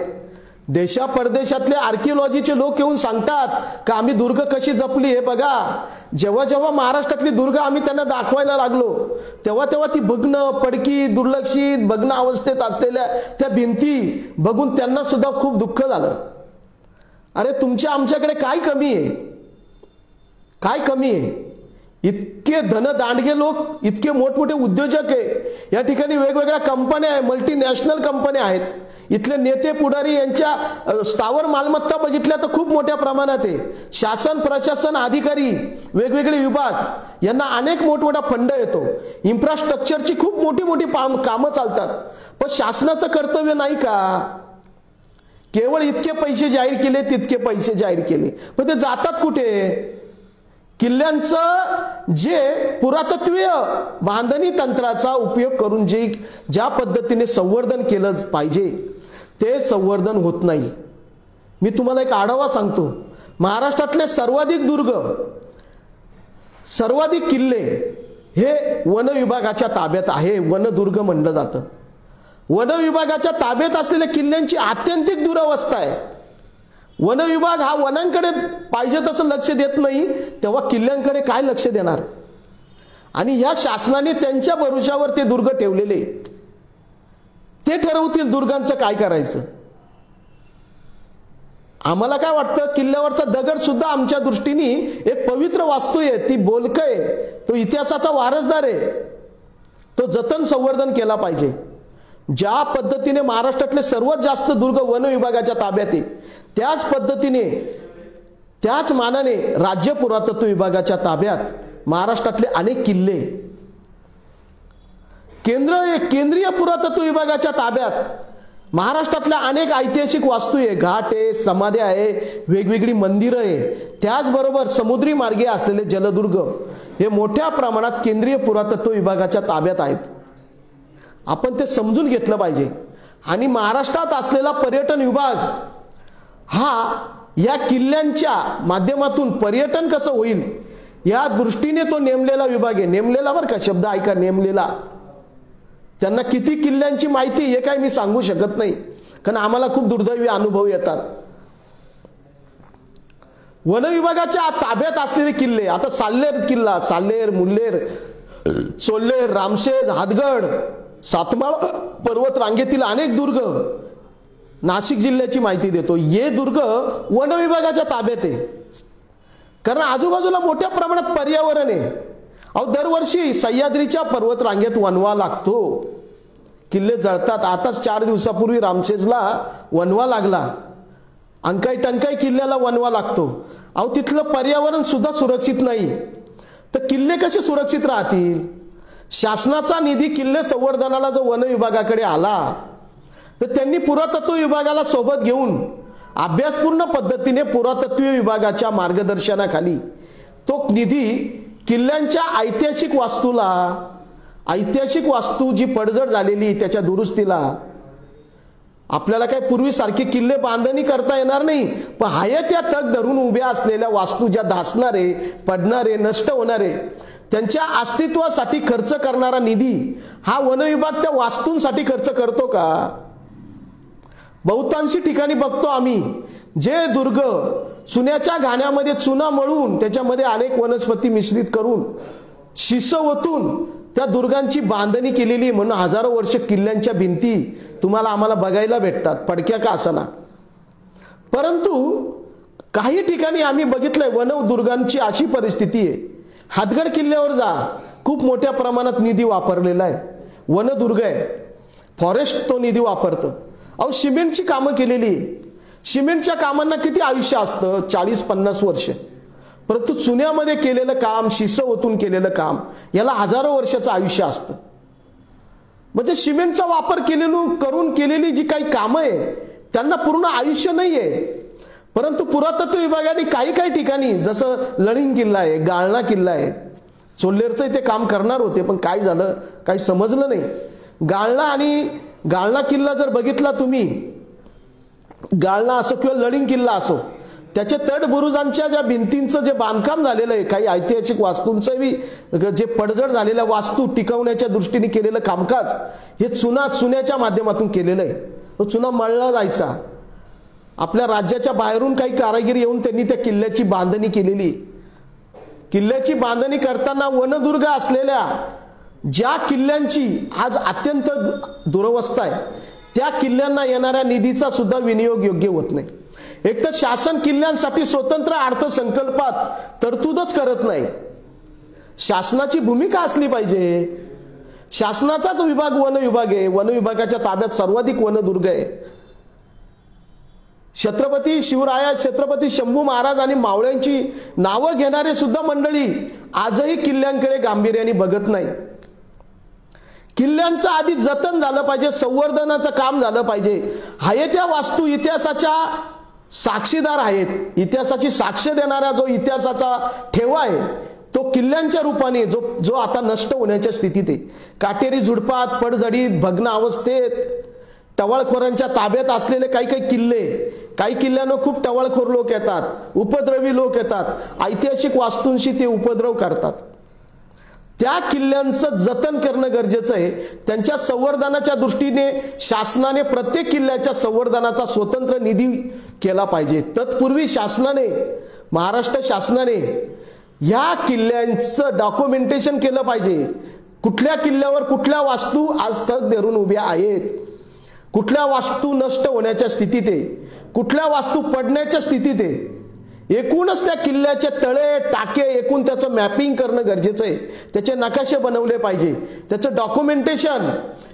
देशा परदेशातले आर्किओलॉजीचे लोक येऊन सांगतात का आम्ही दुर्ग कशी जपली हे बघा. जेव्हा जेव्हा महाराष्ट्रातली दुर्ग आम्ही त्यांना दाखवायला लागलो तेव्हा तेव्हा ती भग्न, पडकी, दुर्लक्षित, भग्न अवस्थेत असलेल्या त्या भिंती बघून त्यांना सुद्धा खूप दुःख झालं. अरे तुमच्या आमच्याकडे काय कमी आहे, काय कमी आहे? इतके धनदांडगे लोक, इतके मोठमोठे उद्योजक आहे, या ठिकाणी वेगवेगळ्या कंपन्या आहे, मल्टीनॅशनल कंपन्या आहेत. इथले नेते पुढारी यांच्या स्थावर मालमत्ता बघितल्या तर खूप मोठ्या प्रमाणात आहे. शासन प्रशासन अधिकारी, वेगवेगळे विभाग यांना अनेक मोठमोठा फंड येतो. इन्फ्रास्ट्रक्चरची खूप मोठी मोठी कामं चालतात. पण शासनाचं कर्तव्य नाही का? केवळ इतके पैसे जाहीर केले, तितके पैसे जाहीर केले, पण ते जातात कुठे? किल्ल्यांचं जे पुरातत्वीय बांधणी तंत्राचा उपयोग करून ज्या पद्धतीने संवर्धन केलं पाहिजे ते संवर्धन होत नाही. मी तुम्हाला एक आढावा सांगतो. महाराष्ट्रातले सर्वाधिक दुर्ग, सर्वाधिक किल्ले हे वन विभागाच्या ताब्यात आहे. वनदुर्ग म्हणलं जातं. वन विभागाच्या ताब्यात असलेल्या किल्ल्यांची आत्यंतिक दुरावस्था आहे. वन विभाग हा वनांकडे पाहिजे तसं लक्ष देत नाही, तेव्हा किल्ल्यांकडे काय लक्ष देणार? आणि या शासनाने त्यांच्या भरोशावर ते दुर्ग ठेवलेले, ते ठरवतील दुर्गांचं काय करायचं. आम्हाला काय वाटतं, किल्ल्यावरचा दगड सुद्धा आमच्या दृष्टीने एक पवित्र वास्तू आहे, ती बोलकं आहे, तो इतिहासाचा वारसदार आहे, तो जतन संवर्धन केला पाहिजे. ज्या पद्धतीने महाराष्ट्रातले सर्वात जास्त दुर्ग वन विभागाच्या ताब्यात आहे, त्याच पद्धतीने त्याच मानाने राज्य पुरातत्व विभागाच्या ताब्यात महाराष्ट्रातले अनेक किल्ले, केंद्रीय पुरातत्व विभागाच्या ताब्यात महाराष्ट्रातल्या अनेक ऐतिहासिक वास्तू आहे, घाट आहे, समाध्या आहे, वेगवेगळी मंदिरं आहे. त्याचबरोबर समुद्री मार्गे असलेले जलदुर्ग हे मोठ्या प्रमाणात केंद्रीय पुरातत्व विभागाच्या ताब्यात आहेत. आपण ते समजून घेतलं पाहिजे. आणि महाराष्ट्रात असलेला पर्यटन विभाग हा या किल्ल्यांच्या माध्यमातून पर्यटन कसं होईल या दृष्टीने तो नेमलेला विभाग आहे. नेमलेला बरं का, शब्द ऐका, नेमलेला. त्यांना किती किल्ल्यांची माहिती हे काय मी सांगू शकत नाही, कारण आम्हाला खूप दुर्दैवी अनुभव येतात. वन विभागाच्या ताब्यात असलेले किल्ले, आता साल्हेर किल्ला, साल्हेर, मुल्हेर, चोल्हेर, रामशेज, हातगड, सातमाळ पर्वत रांगेतील अनेक दुर्ग, नाशिक जिल्ह्याची माहिती देतो. हे दुर्ग वन विभागाच्या ताब्यात आहे, कारण आजूबाजूला मोठ्या प्रमाणात पर्यावरण आहे. अहो, दरवर्षी सह्याद्रीच्या पर्वत रांगेत वनवा लागतो, किल्ले जळतात. आताच 4 दिवसापूर्वी रामशेजला वनवा लागला, अंकाई टंकाई किल्ल्याला वनवा लागतो. अहो, तिथलं पर्यावरण सुद्धा सुरक्षित नाही, तर किल्ले कसे सुरक्षित राहतील? शासनाचा निधी किल्ले संवर्धनाला जर वन विभागाकडे आला तर त्यांनी पुरातत्व विभागाला सोबत घेऊन अभ्यासपूर्ण पद्धतीने पुरातत्व विभागाच्या मार्गदर्शनाखाली तो निधी किल्ल्यांच्या ऐतिहासिक वास्तूला, ऐतिहासिक वास्तू जी पडझड झालेली त्याच्या दुरुस्तीला, आपल्याला काय पूर्वीसारखे किल्ले बांधणी करता येणार नाही, पण हाय त्या तग धरून उभ्या असलेल्या वास्तू ज्या धासणारे, पडणारे, नष्ट होणारे, त्यांच्या अस्तित्वासाठी खर्च करणारा निधी हा वन विभाग त्या वास्तूंसाठी खर्च करतो का? बहुतांशी ठिकाणी बघतो आम्ही, जे दुर्ग चुन्याच्या घाण्यामध्ये चुना मळून त्याच्यामध्ये अनेक वनस्पती मिश्रित करून शिस ओतून त्या दुर्गांची बांधणी केलेली, म्हणून हजारो वर्ष किल्ल्यांच्या भिंती तुम्हाला आम्हाला बघायला भेटतात, पडक्या का असना. परंतु काही ठिकाणी आम्ही बघितलंय वन दुर्गांची अशी परिस्थिती आहे. हातगड किल्ल्यावर जा, खूप मोठ्या प्रमाणात निधी वापरलेला आहे, वनदुर्ग आहे, फॉरेस्ट तो निधी वापरतं. अहो, सिमेंटची कामं केलेली, सिमेंटच्या कामांना किती आयुष्य असतं, 40-50 वर्ष. परंतु चुन्यामध्ये केलेलं काम, शिसं ओतून केलेलं काम, याला हजारो वर्षाचं आयुष्य असतं. म्हणजे सिमेंटचा वापर करून केलेली जी काही कामं आहे त्यांना पूर्ण आयुष्य नाही आहे. परंतु पुरातत्व विभागाने काही काही ठिकाणी, जसं लळिंग किल्ला आहे, गाळणा किल्ला आहे, चोल्लेरचं ते काम करणार होते पण काय झालं काही समजलं नाही. गाळणा किल्ला जर बघितला तुम्ही, गाळणा असो किंवा लळिंग किल्ला असो, त्याच्या तटबुरुजांच्या ज्या भिंतींचं जे बांधकाम झालेलं आहे, काही ऐतिहासिक वास्तूंचं जे पडझड झालेल्या वास्तू टिकवण्याच्या दृष्टीने केलेलं कामकाज, हे चुन्याच्या माध्यमातून केलेलं आहे. तो चुना मळला जायचा. आपल्या राज्याच्या बाहेरून काही कारागीर येऊन त्यांनी त्या किल्ल्याची बांधणी केलेली. किल्ल्याची बांधणी करताना वनदुर्ग असलेल्या ज्या किल्ल्यांची आज अत्यंत दुरवस्था आहे, त्या किल्ल्यांना येणाऱ्या निधीचा सुद्धा विनियोग योग्य होत नाही. एक तर शासन किल्ल्यांसाठी स्वतंत्र अर्थसंकल्पात तरतूदच करत नाही. शासनाची भूमिका असली पाहिजे. शासनाचाच विभाग वन विभाग आहे. वन विभागाच्या ताब्यात सर्वाधिक वनदुर्ग आहे. छत्रपती शिवराया, छत्रपती शंभू महाराज आणि मावळ्यांची नावं घेणारे सुद्धा मंडळी आजही किल्ल्यांकडे गांभीर्याने बघत नाही. किल्ल्यांचं आधी जतन झालं पाहिजे, संवर्धनाचं काम झालं पाहिजे. आहे त्या वास्तू इतिहासाच्या साक्षीदार आहेत. इतिहासाची साक्ष देणारा जो इतिहासाचा ठेवा आहे तो किल्ल्यांच्या रूपाने जो आता नष्ट होण्याच्या स्थितीत आहे. काटेरी झुडपात, पडझडीत, भग्न अवस्थेत, टवाळखोरांच्या ताब्यात असलेले काही किल्ले, काही किल्ल्यांना खूप टवाळखोर लोक येतात, उपद्रवी लोक येतात, ऐतिहासिक वास्तूंशी ते उपद्रव करतात. त्या किल्ल्यांचं जतन करणं गरजेचं आहे. त्यांच्या संवर्धनाच्या दृष्टीने शासनाने प्रत्येक किल्ल्याच्या संवर्धनाचा स्वतंत्र निधी केला पाहिजे. तत्पूर्वी शासनाने, महाराष्ट्र शासनाने ह्या किल्ल्यांचं डॉक्युमेंटेशन केलं पाहिजे. कुठल्या किल्ल्यावर कुठल्या वास्तू आज तग धरून उभ्या आहेत, कुठल्या वास्तू नष्ट होण्याच्या स्थितीत आहे, कुठल्या वास्तू पडण्याच्या स्थितीत आहे. एकूणच त्या किल्ल्याचे तळे टाके एकूण त्याचं मॅपिंग करणं गरजेचं आहे. त्याचे नकाशे बनवले पाहिजे, त्याचं डॉक्युमेंटेशन.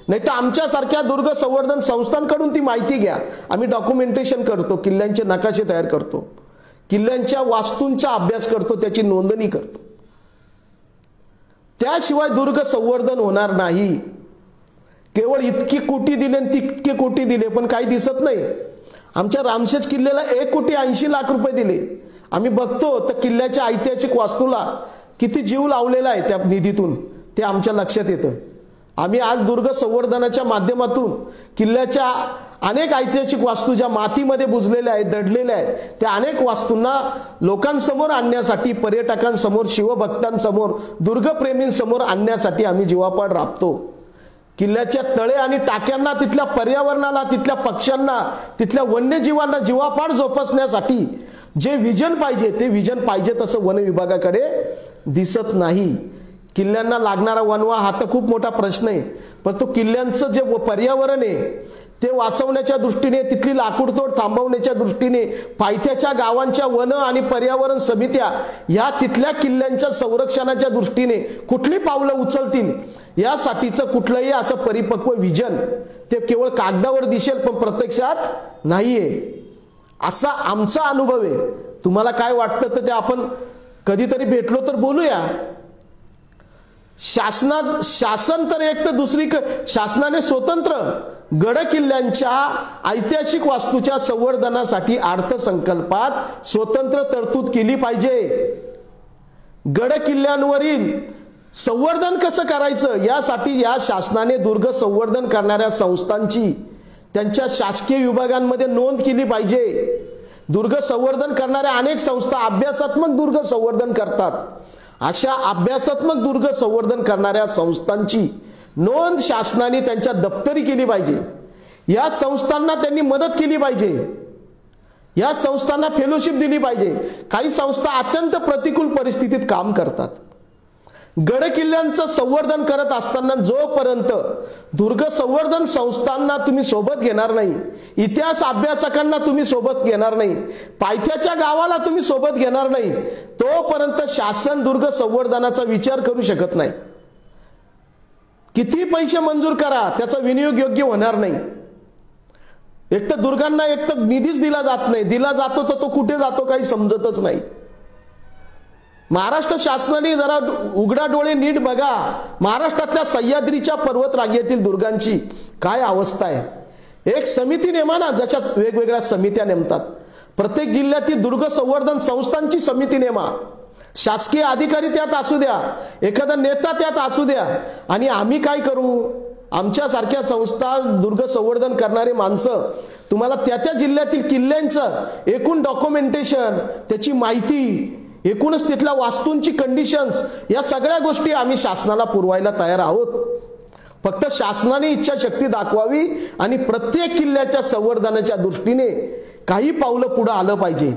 नाही तर आमच्यासारख्या दुर्ग संवर्धन संस्थांकडून ती माहिती घ्या. आम्ही डॉक्युमेंटेशन करतो, किल्ल्यांचे नकाशे तयार करतो, किल्ल्यांच्या वास्तूंचा अभ्यास करतो, त्याची नोंदणी करतो. त्याशिवाय दुर्ग संवर्धन होणार नाही. केवळ इतकी कोटी दिले आणि तितके कोटी दिले पण काही दिसत नाही. आमच्या रामशेज किल्ल्याला 1,80,00,000 रुपये दिले. आम्ही बघतो तर किल्ल्याच्या ऐतिहासिक वास्तूला किती जीव लावलेला आहे त्या निधीतून, ते आमच्या लक्षात येतं. आम्ही आज दुर्ग संवर्धनाच्या माध्यमातून किल्ल्याच्या अनेक ऐतिहासिक वास्तू ज्या मातीमध्ये बुजलेल्या आहेत, दडलेल्या आहेत, त्या अनेक वास्तूंना लोकांसमोर आणण्यासाठी, पर्यटकांसमोर, शिवभक्तांसमोर, दुर्गप्रेमींसमोर आणण्यासाठी आम्ही जीवापाड राबतो. किल्ल्याच्या तळे आणि टाक्यांना, तिथल्या पर्यावरणाला, तिथल्या पक्ष्यांना, तिथल्या वन्यजीवांना जीवापाड जोपासण्यासाठी जे विजन पाहिजे ते विजन पाहिजे तसं वन विभागाकडे दिसत नाही. किल्ल्यांना लागणारा वनवा हा तर खूप मोठा प्रश्न आहे, पण तो किल्ल्यांचं जे पर्यावरण आहे ते वाचवण्याच्या दृष्टीने, तिथली लाकूडतोड थांबवण्याच्या दृष्टीने पायथ्याच्या गावांच्या वन आणि पर्यावरण समित्या या तिथल्या किल्ल्यांच्या संरक्षणाच्या दृष्टीने कुठली पावलं उचलतील यासाठीचं कुठलंही असं परिपक्व विजन ते केवळ कागदावर दिसेल पण प्रत्यक्षात नाहीये, असा आमचा अनुभव आहे. तुम्हाला काय वाटतं तर ते आपण कधीतरी भेटलो तर बोलूया. शासन तर एक तर दुसरी, शासनाने स्वतंत्र गड किल्ल्यांच्या ऐतिहासिक वास्तूच्या संवर्धनासाठी अर्थसंकल्पात स्वतंत्र तरतूद केली पाहिजे. गड किल्ल्यांवरील संवर्धन कसं करायचं यासाठी या शासनाने दुर्ग संवर्धन करणाऱ्या संस्थांची त्यांच्या शासकीय विभागांमध्ये नोंद केली पाहिजे. दुर्ग संवर्धन करणाऱ्या अनेक संस्था अभ्यासात्मक दुर्ग संवर्धन करतात. अशा अभ्यासात्मक दुर्ग संवर्धन करणाऱ्या संस्थांची नोंद शासनाने त्यांच्या दप्तरी केली पाहिजे. या संस्थांना त्यांनी मदत केली पाहिजे, या संस्थांना फेलोशिप दिली पाहिजे. काही संस्था अत्यंत प्रतिकूल परिस्थितीत काम करतात. गड किल्ल्यांचं संवर्धन करत असताना जोपर्यंत दुर्ग संवर्धन संस्थांना तुम्ही सोबत घेणार नाही, इतिहास अभ्यासकांना तुम्ही सोबत घेणार नाही, पायथ्याच्या गावाला तुम्ही सोबत घेणार नाही, तोपर्यंत शासन दुर्ग संवर्धनाचा विचार करू शकत नाही. किती पैसे मंजूर करा त्याचा विनियोग योग्य होणार नाही. एक तर दुर्गांना एक तर निधीच दिला जात नाही, दिला जातो तर तो कुठे जातो काही समजतच नाही. महाराष्ट्र शासनाने जरा उघडा डोळे नीट बघा, महाराष्ट्रातल्या सह्याद्रीच्या पर्वत रांगेतील दुर्गांची काय अवस्था आहे. एक समिती नेमा ना, जशा वेगवेगळ्या समित्या नेमतात, प्रत्येक जिल्ह्यातील दुर्ग संवर्धन संस्थांची समिती नेमा, शासकीय अधिकारी त्यात असू द्या, एखादा नेता त्यात असू द्या, आणि आम्ही काय करू, आमच्यासारख्या संस्था दुर्ग संवर्धन करणारे माणसं तुम्हाला त्या त्या जिल्ह्यातील किल्ल्यांचं एकूण डॉक्युमेंटेशन, त्याची माहिती, एकूणच तिथल्या वास्तूंची कंडिशन्स, या सगळ्या गोष्टी आम्ही शासनाला पुरवायला तयार आहोत. फक्त शासनाने इच्छाशक्ती दाखवावी आणि प्रत्येक किल्ल्याच्या संवर्धनाच्या दृष्टीने काही पावलं पुढे आलं पाहिजे.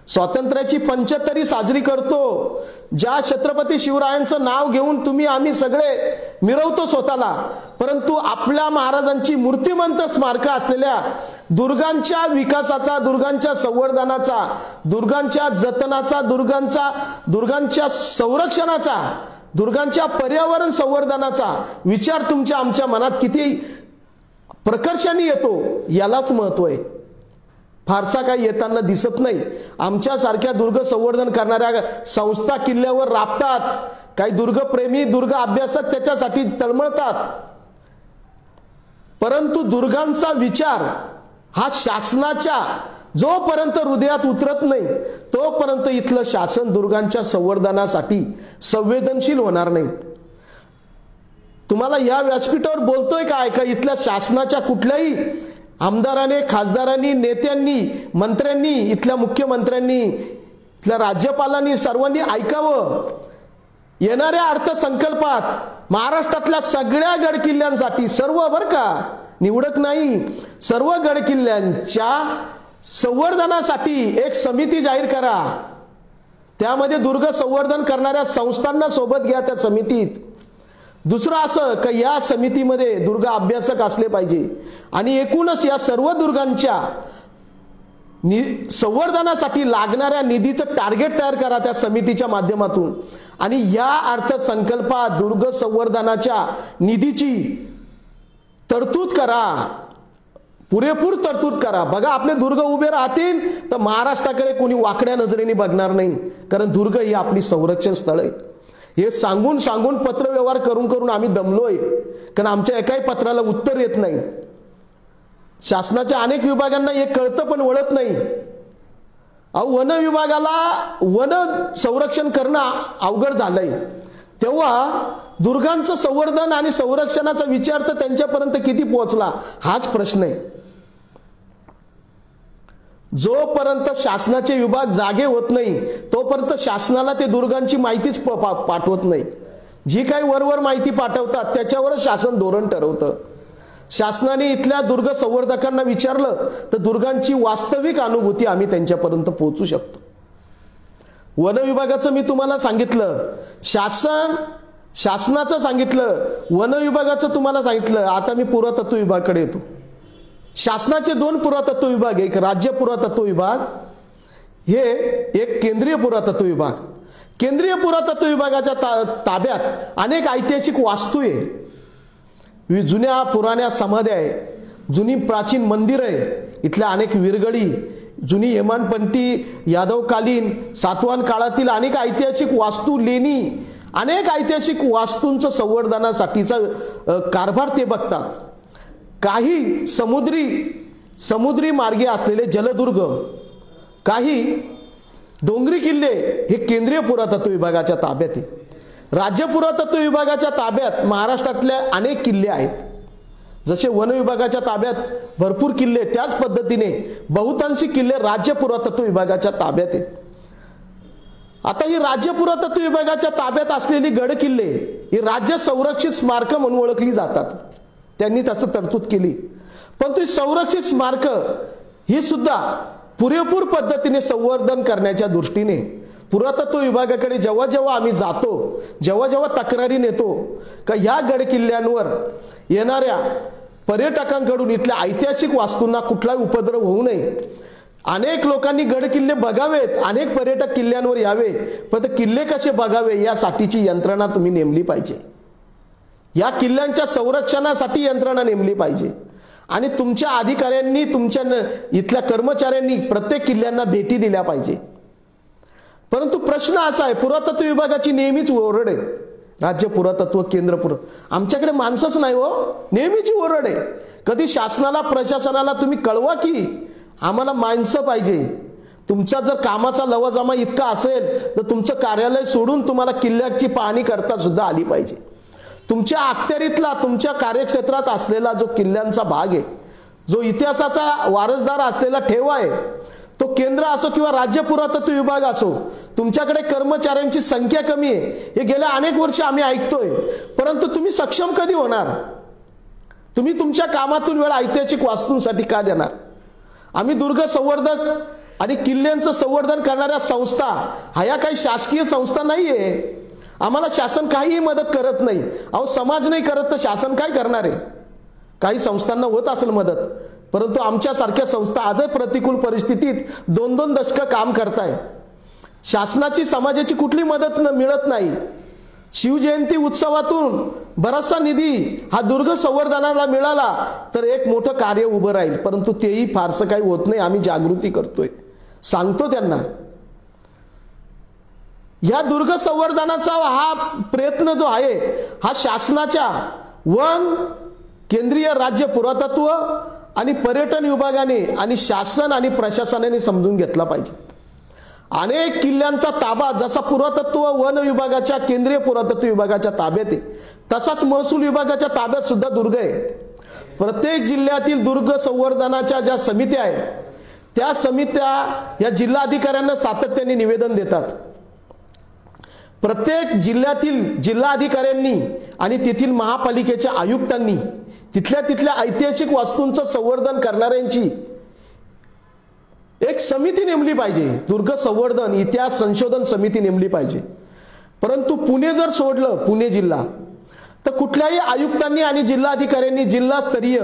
स्वातंत्र्याची 75वी साजरी करतो, ज्या छत्रपती शिवरायांचं नाव घेऊन तुम्ही आम्ही सगळे मिरवतो स्वतःला, परंतु आपल्या महाराजांची मूर्तिमंत स्मारकं असलेल्या दुर्गांच्या विकासाचा, दुर्गांच्या संवर्धनाचा, दुर्गांच्या जतनाचा, दुर्गांच्या संरक्षणाचा, दुर्गांच्या पर्यावरण संवर्धनाचा विचार तुमच्या आमच्या मनात किती प्रकर्षाने येतो, यालाच महत्व आहे. फारसा काही येताना दिसत नाही. आमच्यासारख्या दुर्ग संवर्धन करणाऱ्या संस्था किल्ल्यावर राबतात, काही दुर्गप्रेमी, दुर्ग अभ्यासक त्याच्यासाठी तळमळतात, परंतु दुर्गांचा विचार हा शासनाच्या जोपर्यंत हृदयात उतरत नाही तोपर्यंत इथलं शासन दुर्गांच्या संवर्धनासाठी संवेदनशील होणार नाही. तुम्हाला या व्यासपीठावर बोलतोय काय का इथल्या शासनाच्या कुठल्याही आमदाराने, खासदारांनी, नेत्यांनी, मंत्र्यांनी, इथल्या मुख्यमंत्र्यांनी, इथल्या राज्यपालांनी सर्वांनी ऐकावं. येणाऱ्या अर्थसंकल्पात महाराष्ट्रातल्या सगळ्या गडकिल्ल्यांसाठी, सर्व बरं का, निवडक नाही, सर्व गडकिल्ल्यांच्या संवर्धनासाठी एक समिती जाहीर करा. त्यामध्ये दुर्ग संवर्धन करणाऱ्या संस्थांना सोबत घ्या त्या समितीत. दुसरं असं का या समितीमध्ये दुर्ग अभ्यासक असले पाहिजे आणि एकूणच या सर्व दुर्गांच्या संवर्धनासाठी लागणाऱ्या निधीचं टार्गेट तयार करा त्या समितीच्या माध्यमातून, आणि या अर्थसंकल्पात दुर्ग संवर्धनाच्या निधीची तरतूद करा, पुरेपूर तरतूद करा. बघा, आपले दुर्ग उभे राहतील तर महाराष्ट्राकडे कोणी वाकड्या नजरेने बघणार नाही, कारण दुर्ग ही आपली संरक्षण स्थळ आहे. हे सांगून सांगून पत्रव्यवहार करून करून आम्ही दमलोय, कारण आमच्या एकाही पत्राला उत्तर येत नाही. शासनाच्या अनेक विभागांना हे कळतं पण वळत नाही. वन विभागाला वन संरक्षण करणं अवघड झालंय, तेव्हा दुर्गांचं संवर्धन आणि संरक्षणाचा विचार तर त्यांच्यापर्यंत किती पोहोचला हाच प्रश्न आहे. जोपर्यंत शासनाचे विभाग जागे होत नाही तोपर्यंत शासनाला ते दुर्गांची माहितीच पाठवत नाही. जी काही वरवर माहिती पाठवतात त्याच्यावरच शासन धोरण ठरवतं. शासनाने इथल्या दुर्ग संवर्धकांना विचारलं तर दुर्गांची वास्तविक अनुभूती आम्ही त्यांच्यापर्यंत पोहोचू शकतो. वन विभागाचं मी तुम्हाला सांगितलं, शासनाचं सांगितलं, वन विभागाचं तुम्हाला सांगितलं. आता मी पुरातत्व विभागाकडे येतो. शासनाचे दोन पुरातत्व विभाग, एक राज्य पुरातत्व विभाग, हे एक केंद्रीय पुरातत्व विभाग. केंद्रीय पुरातत्व विभागाच्या ताब्यात अनेक ऐतिहासिक वास्तू आहे, जुन्या पुराण्या समाध्या आहे, जुनी प्राचीन मंदिर आहे, इथल्या अनेक विरगळी, जुनी हेमाडपंती, यादवकालीन, सातवाहन काळातील अनेक ऐतिहासिक वास्तू, लेणी, अनेक ऐतिहासिक वास्तूंचं संवर्धनासाठीचा कारभार ते बघतात. काही समुद्री मार्गे असलेले जलदुर्ग, काही डोंगरी किल्ले हे केंद्रीय पुरातत्व विभागाच्या ताब्यात आहे. राज्य पुरातत्व विभागाच्या ताब्यात महाराष्ट्रातले अनेक किल्ले आहेत. जसे वन विभागाच्या ताब्यात भरपूर किल्ले, त्याच पद्धतीने बहुतांशी किल्ले राज्य पुरातत्व विभागाच्या ताब्यात आहेत. आता ही राज्य पुरातत्व विभागाच्या ताब्यात असलेली गड किल्ले ही राज्य संरक्षित स्मारकं म्हणून ओळखली जातात. त्यांनी तसं तरतूद केली, पण ती संरक्षित स्मारकं ही सुद्धा पुरेपूर पद्धतीने संवर्धन करण्याच्या दृष्टीने पुरातत्व विभागाकडे जेव्हा जेव्हा आम्ही जातो, जेव्हा जेव्हा तक्रारी नेतो का ह्या गड किल्ल्यांवर येणाऱ्या पर्यटकांकडून इथल्या ऐतिहासिक वास्तूंना कुठलाही उपद्रव होऊ नये, अनेक लोकांनी गड किल्ले बघावेत, अनेक पर्यटक किल्ल्यांवर यावे, पण किल्ले कसे बघावे यासाठीची यंत्रणा तुम्ही नेमली पाहिजे. या किल्ल्यांच्या संरक्षणासाठी यंत्रणा नेमली पाहिजे आणि तुमच्या अधिकाऱ्यांनी, तुमच्या इथल्या कर्मचाऱ्यांनी प्रत्येक किल्ल्यांना भेटी दिल्या पाहिजे. परंतु प्रश्न असा आहे, पुरातत्व विभागाची नेहमीच ओरड आहे, राज्य पुरातत्व केंद्र आमच्याकडे माणसंच नाही हो, नेहमीची ओरड आहे. कधी शासनाला प्रशासनाला तुम्ही कळवा की आम्हाला माणसं पाहिजे. तुमचा जर कामाचा लवाजमा इतका असेल तर तुमचं कार्यालय सोडून तुम्हाला किल्ल्याची पाहणी करता सुद्धा आली पाहिजे. तुमच्या अखत्यारीतला तुमच्या कार्यक्षेत्रात असलेला जो किल्ल्यांचा भाग आहे, जो इतिहासाचा वारसदार असलेला ठेवा आहे, तो केंद्र असो किंवा राज्य पुरातत्व विभाग असो, तुमच्याकडे कर्मचाऱ्यांची संख्या कमी आहे हे गेल्या अनेक वर्ष आम्ही ऐकतोय. परंतु तुम्ही सक्षम कधी होणार? तुम्ही तुमच्या कामातून वेळ ऐतिहासिक वास्तूंसाठी का देणार? आम्ही दुर्ग संवर्धक आणि किल्ल्यांचं संवर्धन करणाऱ्या संस्था ह्या काही शासकीय संस्था नाहीये. आम्हाला शासन काहीही मदत करत नाही. अहो, समाज नाही करत तर शासन काय करणार आहे? काही संस्थांना होत असेल मदत, परंतु आमच्यासारख्या संस्था आजही प्रतिकूल परिस्थितीत 2-2 दशकं काम करताय. शासनाची समाजाची कुठली मदत मिळत नाही. शिवजयंती उत्सवातून बराचसा निधी हा दुर्ग संवर्धनाला मिळाला तर एक मोठं कार्य उभं राहील, परंतु तेही फारसं काही होत नाही. आम्ही जागृती करतोय, सांगतो त्यांना. या दुर्ग संवर्धनाचा हा प्रयत्न जो आहे हा शासनाच्या वन, केंद्रीय राज्य पुरातत्व आणि पर्यटन विभागाने आणि शासन आणि प्रशासनाने समजून घेतला पाहिजे. अनेक किल्ल्यांचा ताबा जसा पुरातत्व वन विभागाच्या, केंद्रीय पुरातत्व विभागाच्या ताब्यात आहे, तसाच महसूल विभागाच्या ताब्यात सुद्धा दुर्ग आहे. प्रत्येक जिल्ह्यातील दुर्ग संवर्धनाच्या ज्या समित्या आहेत त्या समित्या या जिल्हाधिकाऱ्यांना सातत्याने निवेदन देतात. प्रत्येक जिल्ह्यातील जिल्हाधिकाऱ्यांनी आणि तेथील महापालिकेच्या आयुक्तांनी तिथल्या ऐतिहासिक वास्तूंचं संवर्धन करणाऱ्यांची एक समिती नेमली पाहिजे. दुर्ग संवर्धन इतिहास संशोधन समिती नेमली पाहिजे. परंतु पुणे जर सोडलं, पुणे जिल्हा, तर कुठल्याही आयुक्तांनी आणि जिल्हाधिकाऱ्यांनी जिल्हास्तरीय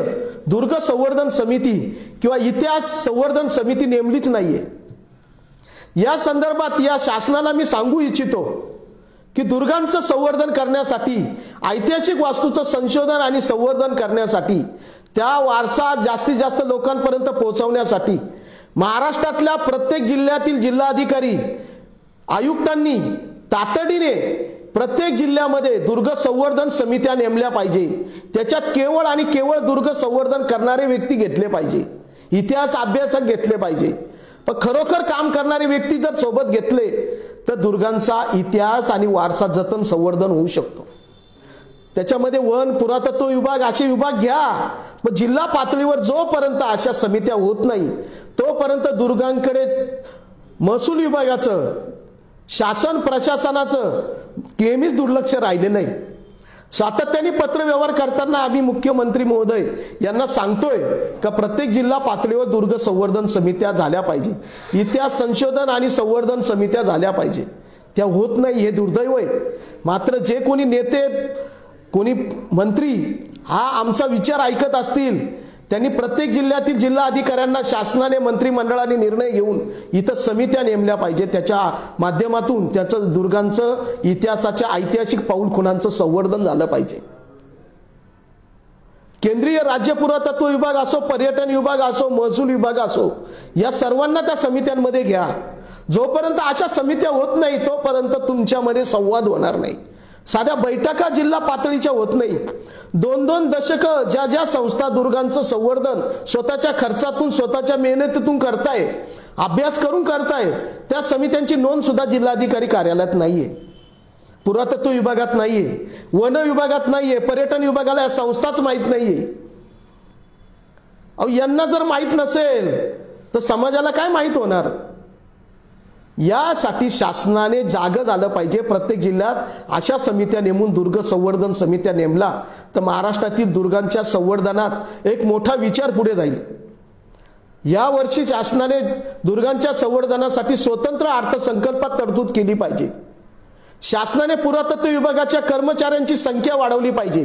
दुर्ग संवर्धन समिती किंवा इतिहास संवर्धन समिती नेमलीच नाहीये. या संदर्भात या शासनाला मी सांगू इच्छितो की दुर्गांचं संवर्धन करण्यासाठी, ऐतिहासिक वास्तूचं संशोधन आणि संवर्धन करण्यासाठी, त्या वारसा जास्तीत जास्त लोकांपर्यंत पोहोचवण्यासाठी महाराष्ट्रातल्या प्रत्येक जिल्ह्यातील जिल्हाधिकारी आयुक्तांनी तातडीने प्रत्येक जिल्ह्यामध्ये दुर्ग संवर्धन समित्या नेमल्या पाहिजे. त्याच्यात केवळ आणि केवळ दुर्ग संवर्धन करणारे व्यक्ती घेतले पाहिजे, इतिहास अभ्यासक घेतले पाहिजे. पण खरोखर काम करणारे व्यक्ती जर सोबत घेतले तर दुर्गांचा इतिहास आणि वारसा जतन संवर्धन होऊ शकतो. त्याच्यामध्ये वन, पुरातत्व विभाग असे विभाग घ्या. पण जिल्हा पातळीवर जोपर्यंत अशा समित्या होत नाही तोपर्यंत दुर्गांकडे महसूल विभागाचं, शासन प्रशासनाचं नेहमीच दुर्लक्ष राहिलेलं आहे. सातत्याने पत्र व्यवहार करताना आम्ही मुख्यमंत्री महोदय यांना सांगतोय का प्रत्येक जिल्हा पातळीवर दुर्ग संवर्धन समित्या झाल्या पाहिजे, इतिहास संशोधन आणि संवर्धन समित्या झाल्या पाहिजे. त्या होत नाही हे दुर्दैव आहे. मात्र जे कोणी नेते, कोणी मंत्री हा आमचा विचार ऐकत असतील त्यांनी प्रत्येक जिल्ह्यातील जिल्हा अधिकाऱ्यांना शासनाने, मंत्रिमंडळाने निर्णय घेऊन इथं समित्या नेमल्या पाहिजे. त्याच्या माध्यमातून त्याचं दुर्गांचं, इतिहासाच्या ऐतिहासिक पाऊलखुणांचं संवर्धन झालं पाहिजे. केंद्रीय राज्य पुरातत्व विभाग असो, पर्यटन विभाग असो, महसूल विभाग असो, या सर्वांना त्या समित्यांमध्ये घ्या. जोपर्यंत अशा समित्या होत नाही तोपर्यंत तुमच्यामध्ये संवाद होणार नाही. साध्या बैठका जिल्हा पातळीच्या होत नाही. 2-2 दशकं ज्या ज्या संस्था दुर्गांचं संवर्धन स्वतःच्या खर्चातून, स्वतःच्या मेहनतीतून करताय, अभ्यास करून करताय, त्या समित्यांची नोंद सुद्धा जिल्हाधिकारी कार्यालयात नाहीये, पुरातत्व विभागात नाहीये, वन विभागात नाहीये, पर्यटन विभागाला या संस्थाच माहित नाहीये. अहो, यांना जर माहित नसेल तर समाजाला काय माहित होणार? यासाठी शासनाने जागं झालं पाहिजे. प्रत्येक जिल्ह्यात अशा समित्या नेमून दुर्ग संवर्धन समित्या नेमला तर महाराष्ट्रातील दुर्गांच्या संवर्धनात एक मोठा विचार पुढे जाईल. या वर्षी शासनाने दुर्गांच्या संवर्धनासाठी स्वतंत्र अर्थसंकल्पात तरतूद केली पाहिजे. शासनाने पुरातत्व विभागाच्या कर्मचाऱ्यांची संख्या वाढवली पाहिजे.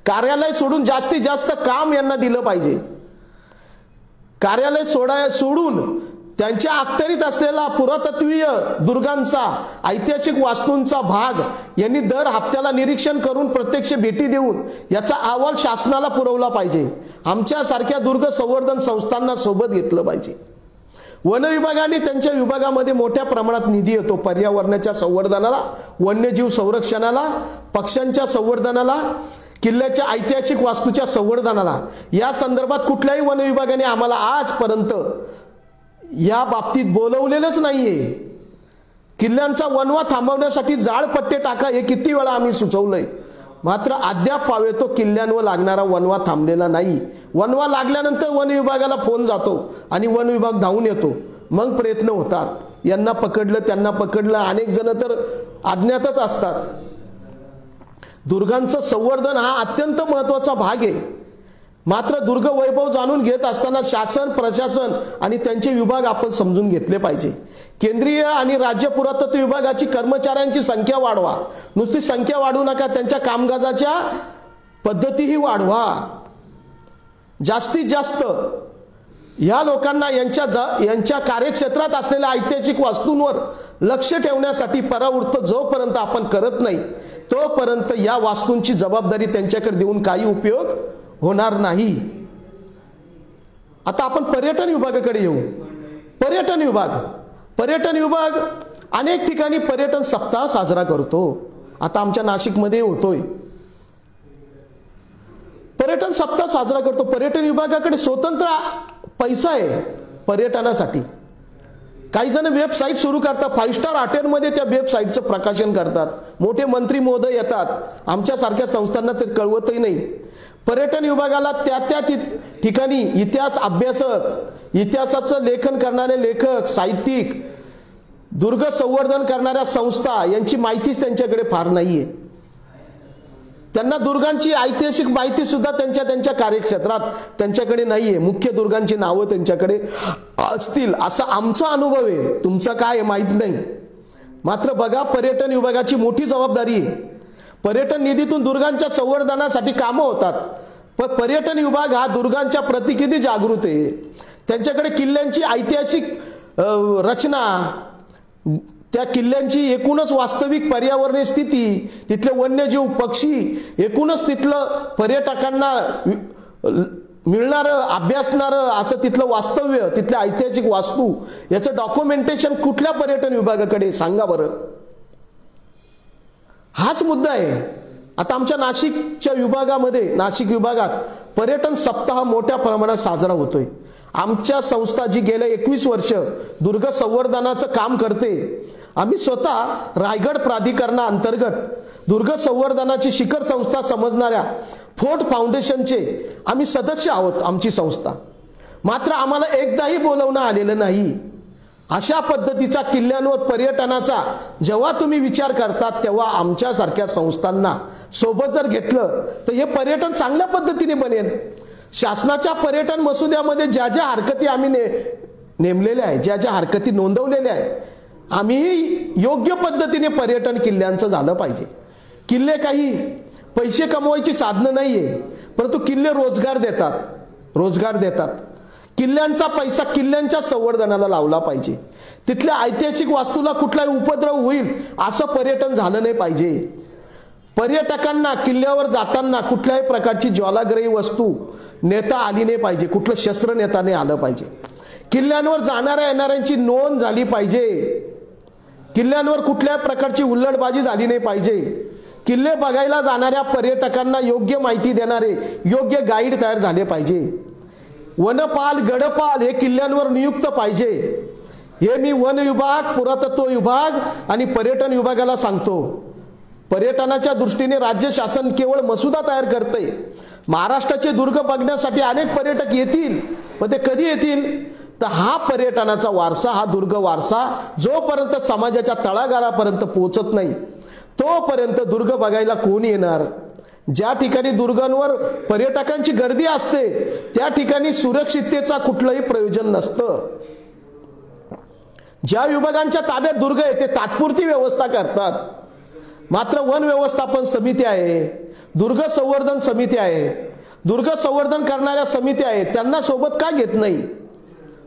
कार्यालय सोडून जास्तीत जास्त काम यांना दिलं पाहिजे. कार्यालय सोडून त्यांच्या अखत्यारीत असलेला पुरातत्वीय दुर्गांचा, ऐतिहासिक वास्तूंचा भाग यांनी दर हप्त्याला निरीक्षण करून प्रत्यक्ष भेटी देऊन याचा अहवाल शासनाला पुरवला पाहिजे. आमच्या सारख्या दुर्ग संवर्धन संस्थांना सोबत घेतलं पाहिजे. वन विभागाने त्यांच्या विभागामध्ये मोठ्या प्रमाणात निधी येतो पर्यावरणाच्या संवर्धनाला, वन्यजीव संरक्षणाला, पक्ष्यांच्या संवर्धनाला, किल्ल्याच्या ऐतिहासिक वास्तूच्या संवर्धनाला. या संदर्भात कुठल्याही वन विभागाने आम्हाला आजपर्यंत या बाबतीत बोलवलेलंच नाहीये. किल्ल्यांचा वनवा थांबवण्यासाठी जाळपट्टे टाका हे किती वेळा आम्ही सुचवलंय, मात्र अद्याप पावे तो किल्ल्यांवर लागणारा वनवा थांबलेला नाही. वनवा लागल्यानंतर वन विभागाला फोन जातो आणि वन विभाग धावून येतो. मग प्रयत्न होतात, यांना पकडलं त्यांना पकडलं. अनेक जण तर अज्ञातच असतात. दुर्गांचं संवर्धन हा अत्यंत महत्त्वाचा भाग आहे. मात्र दुर्ग वैभव जाणून घेत असताना शासन, प्रशासन आणि त्यांचे विभाग आपण समजून घेतले पाहिजे. केंद्रीय आणि राज्य पुरातत्व विभागाची कर्मचाऱ्यांची संख्या वाढवा. नुसती संख्या वाढवू नका, त्यांच्या कामकाजाच्या पद्धतीही वाढवा. जास्तीत जास्त या लोकांना यांच्या कार्यक्षेत्रात असलेल्या ऐतिहासिक वास्तूंवर लक्ष ठेवण्यासाठी परावृत्त जोपर्यंत आपण करत नाही तोपर्यंत या वास्तूंची जबाबदारी त्यांच्याकडे देऊन काही उपयोग होणार नाही. आता आपण पर्यटन विभागाकडे येऊ. पर्यटन विभाग अनेक ठिकाणी पर्यटन सप्ताह साजरा करतो. आता आमच्या नाशिकमध्ये होतोय पर्यटन सप्ताह साजरा करतो. पर्यटन विभागाकडे स्वतंत्र पैसा आहे पर्यटनासाठी. काही जण वेबसाईट सुरू करतात, 5 स्टार हॉटेलमध्ये त्या वेबसाईटचं प्रकाशन करतात. मोठे मंत्री महोदय येतात, आमच्यासारख्या संस्थांना ते कळवतही नाही. पर्यटन विभागाला त्या ठिकाणी इतिहास अभ्यासक, इतिहासाचं लेखन करणारे लेखक, साहित्यिक, दुर्ग संवर्धन करणाऱ्या संस्था यांची माहितीच त्यांच्याकडे फार नाहीये. त्यांना दुर्गांची ऐतिहासिक माहिती सुद्धा त्यांच्या कार्यक्षेत्रात त्यांच्याकडे नाहीये. मुख्य दुर्गांची नावं त्यांच्याकडे असतील असा आमचा अनुभव आहे, तुमचा काय माहित नाही. मात्र बघा, पर्यटन विभागाची मोठी जबाबदारी आहे. पर्यटन निधीतून दुर्गांच्या संवर्धनासाठी कामं होतात, पण पर्यटन विभाग हा दुर्गांच्या प्रति किती जागृत आहे. त्यांच्याकडे किल्ल्यांची ऐतिहासिक रचना, त्या किल्ल्यांची एकूणच वास्तविक पर्यावरणीय स्थिती, तिथले वन्यजीव, पक्षी, एकूणच तिथलं पर्यटकांना मिळणारं, अभ्यासणारं असं तिथलं वास्तव्य, तिथल्या ऐतिहासिक वास्तू याचं डॉक्युमेंटेशन कुठल्या पर्यटन विभागाकडे सांगा बरं. हाच मुद्दा आहे. आता आमच्या नाशिकच्या विभागामध्ये, नाशिक विभागात पर्यटन सप्ताह मोठ्या प्रमाणात साजरा होतोय. आमच्या संस्था जी गेल्या 21 वर्ष दुर्ग संवर्धनाचं काम करते, आम्ही स्वतः रायगड प्राधिकरणाअंतर्गत दुर्ग संवर्धनाची शिखर संस्था समजणाऱ्या फोर्ट फाउंडेशनचे आम्ही सदस्य आहोत, आमची संस्था. मात्र आम्हाला एकदाही बोलवणं आलेलं नाही. अशा पद्धतीचा किल्ल्यांवर पर्यटनाचा जेव्हा तुम्ही विचार करतात तेव्हा आमच्यासारख्या संस्थांना सोबत जर घेतलं तर हे पर्यटन चांगल्या पद्धतीने बनेल. शासनाच्या पर्यटन मसुद्यामध्ये ज्या ज्या हरकती आम्ही नेमलेल्या आहे, ज्या ज्या हरकती नोंदवलेल्या आहे, आम्ही योग्य पद्धतीने पर्यटन किल्ल्यांचं झालं पाहिजे. किल्ले काही पैसे कमवायची साधनं नाहीये, परंतु किल्ले रोजगार देतात. किल्ल्यांचा पैसा किल्ल्यांच्या संवर्धनाला लावला पाहिजे. तिथल्या ऐतिहासिक वास्तूला कुठलाही उपद्रव होईल असं पर्यटन झालं नाही पाहिजे. पर्यटकांना किल्ल्यावर जाताना कुठल्याही प्रकारची ज्वालाग्रही वस्तू नेता आली नाही पाहिजे, कुठलं शस्त्र नेता नाही आलं पाहिजे. किल्ल्यांवर जाणाऱ्या येणाऱ्यांची नोंद झाली पाहिजे. किल्ल्यांवर कुठल्याही प्रकारची हुल्लडबाजी झाली नाही पाहिजे. किल्ले बघायला जाणाऱ्या पर्यटकांना योग्य माहिती देणारे योग्य गाईड तयार झाले पाहिजे. वनपाल, गडपाल हे किल्ल्यांवर नियुक्त पाहिजे. हे मी वन विभाग, पुरातत्व विभाग आणि पर्यटन विभागाला सांगतो. पर्यटनाच्या दृष्टीने राज्य शासन केवळ मसुदा तयार करते. महाराष्ट्राचे दुर्ग बघण्यासाठी अनेक पर्यटक येतील, पण ते कधी येतील तर हा पर्यटनाचा वारसा, हा दुर्ग वारसा जोपर्यंत समाजाच्या तळागाळापर्यंत पोहोचत नाही तोपर्यंत दुर्ग बघायला कोण येणार. ज्या ठिकाणी दुर्गांवर पर्यटकांची गर्दी असते त्या ठिकाणी सुरक्षिततेचा कुठलंही प्रयोजन नसतं. ज्या विभागांच्या ताब्यात दुर्ग आहे ते तात्पुरती व्यवस्था करतात. मात्र वन व्यवस्थापन समिती आहे, दुर्ग संवर्धन समिती आहे, दुर्ग संवर्धन करणाऱ्या समिती आहेत, त्यांना सोबत का घेत नाही.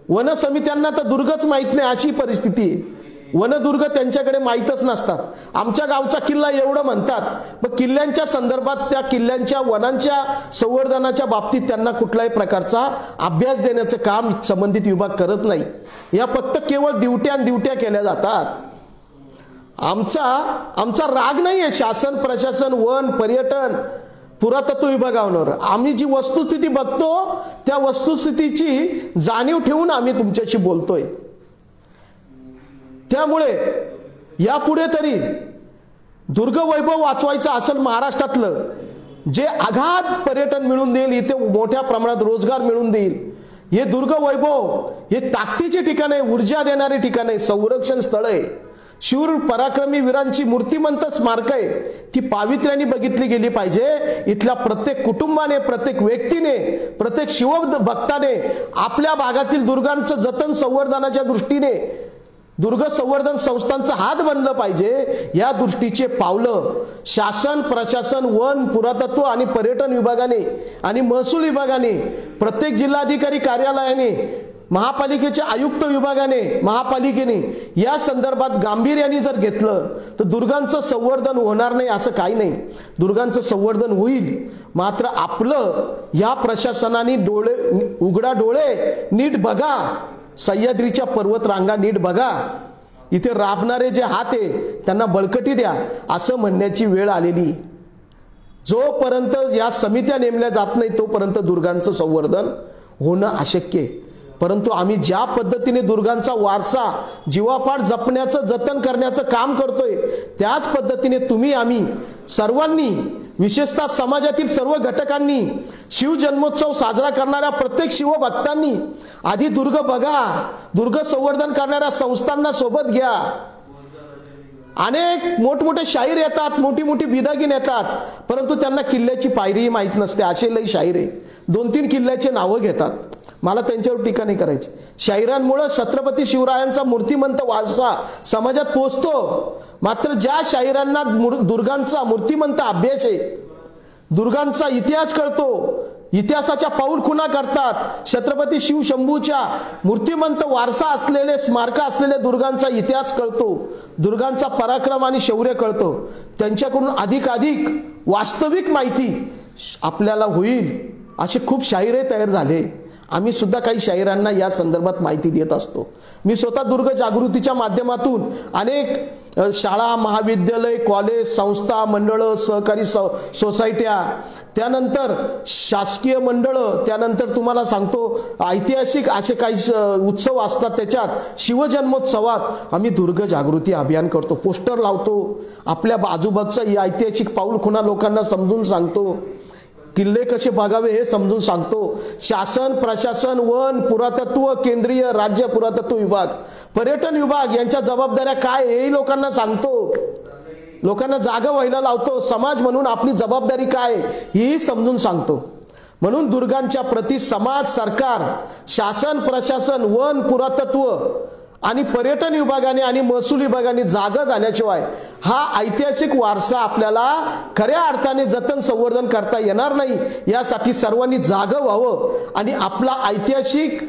वन समित्यांना तर दुर्गच माहित नाही अशी परिस्थिती आहे. वनदुर्ग त्यांच्याकडे माहीतच नसतात. आमच्या गावचा किल्ला एवढं म्हणतात, पण किल्ल्यांच्या संदर्भात, त्या किल्ल्यांच्या वनांच्या संवर्धनाच्या बाबतीत त्यांना कुठल्याही प्रकारचा अभ्यास देण्याचं काम संबंधित विभाग करत नाही. या फक्त केवळ ड्युट्या केल्या जातात. आमचा राग नाही आहे शासन, प्रशासन, वन, पर्यटन, पुरातत्व विभागावर. आम्ही जी वस्तुस्थिती बघतो त्या वस्तुस्थितीची जाणीव ठेवून आम्ही तुमच्याशी बोलतोय. त्यामुळे यापुढे तरी दुर्ग वैभव वाचवायचं असेल महाराष्ट्रातलं, जे अगाध पर्यटन मिळून देईल, इथे मोठ्या प्रमाणात रोजगार मिळून देईल, हे दुर्ग वैभव हे ताकदीचे ठिकाण आहे, ऊर्जा देणारे ठिकाण आहे, संरक्षण स्थळ आहे, शूर पराक्रमी वीरांची मूर्तिमंत स्मारक आहे, ती पावित्र्याने बघितली गेली पाहिजे. इथल्या प्रत्येक कुटुंबाने, प्रत्येक व्यक्तीने, प्रत्येक शिवभक्ताने आपल्या भागातील दुर्गांचं जतन संवर्धनाच्या दृष्टीने दुर्ग संवर्धन संस्थांचा हात बनलं पाहिजे. या दृष्टीचे पावलं शासन, प्रशासन, वन, पुरातत्व आणि पर्यटन विभागाने आणि महसूल विभागाने, प्रत्येक जिल्हाधिकारी कार्यालयाने, महापालिकेच्या आयुक्त विभागाने, महापालिकेने या संदर्भात गांभीर्याने जर घेतलं तर दुर्गांचं संवर्धन होणार नाही असं काही नाही. दुर्गांचं संवर्धन होईल, मात्र आपलं या प्रशासनाने उघडा डोळे नीट बघा, सह्याद्रीच्या पर्वत रांगा नीट बघा, इथे राबणारे जे हात आहे त्यांना बळकटी द्या असं म्हणण्याची वेळ आलेली. जोपर्यंत या समित्या नेमल्या जात नाही तोपर्यंत दुर्गांचं संवर्धन होणं अशक्य आहे. परंतु आम्ही ज्या पद्धतीने दुर्गांचा वारसा जीवापाड जपण्याचं, जतन करण्याचं काम करतोय, त्याच पद्धतीने तुम्ही, आम्ही सर्वांनी, विशेषतः समाजातील सर्व घटकांनी, शिवजन्मोत्सव साजरा करणाऱ्या प्रत्येक शिवभक्तांनी आधी दुर्ग बघा, दुर्ग संवर्धन करणाऱ्या संस्थांना सोबत घ्या. अनेक मोठमोठे शाहीर येतात, मोठी मोठी बिदागीन येतात, परंतु त्यांना किल्ल्याची पायरीही माहीत नसते. असे लई शाहीर आहे, 2-3 किल्ल्याचे नावं घेतात. मला त्यांच्यावर टीका नाही करायची. शाहिरांमुळे छत्रपती शिवरायांचा मूर्तिमंत वारसा समाजात पोहोचतो. मात्र ज्या शाहिरांना दुर्गांचा मूर्तिमंत अभ्यास आहे, दुर्गांचा इतिहास कळतो, इतिहासाच्या पाऊलखुणा करतात, छत्रपती शिवशंभूच्या मूर्तिमंत वारसा असलेले, स्मारक असलेले दुर्गांचा इतिहास कळतो, दुर्गांचा पराक्रम आणि शौर्य कळतो, त्यांच्याकडून अधिकाधिक वास्तविक माहिती आपल्याला होईल असे खूप शाहिरे तयार झाले. आम्ही सुद्धा काही शाहिरांना या संदर्भात माहिती देत असतो. मी स्वतः दुर्ग जागृतीच्या माध्यमातून अनेक शाळा, महाविद्यालय, कॉलेज, संस्था, मंडळं, सहकारी सोसायट्या, त्यानंतर शासकीय मंडळं, त्यानंतर तुम्हाला सांगतो ऐतिहासिक असे काही उत्सव असतात, त्याच्यात शिवजन्मोत्सवात आम्ही दुर्ग जागृती अभियान करतो, पोस्टर लावतो, आपल्या बाजूबाजूचा ऐतिहासिक पाऊलखुणा लोकांना समजून सांगतो, किल्ले कसे बघावे हे समजून सांगतो. शासन, प्रशासन, वन, पुरातत्व, केंद्रीय राज्य पुरातत्व विभाग, पर्यटन विभाग यांच्या जबाबदाऱ्या काय हेही लोकांना सांगतो, लोकांना जागा व्हायला लावतो. समाज म्हणून आपली जबाबदारी काय हेही समजून सांगतो. म्हणून दुर्गांच्या प्रती समाज, सरकार, शासन, प्रशासन, वन, पुरातत्व आणि पर्यटन विभागाने आणि महसूल विभागाने जागा झाल्याशिवाय हा ऐतिहासिक वारसा आपल्याला खऱ्या अर्थाने जतन संवर्धन करता येणार नाही. यासाठी सर्वांनी जागं व्हावं आणि आपला ऐतिहासिक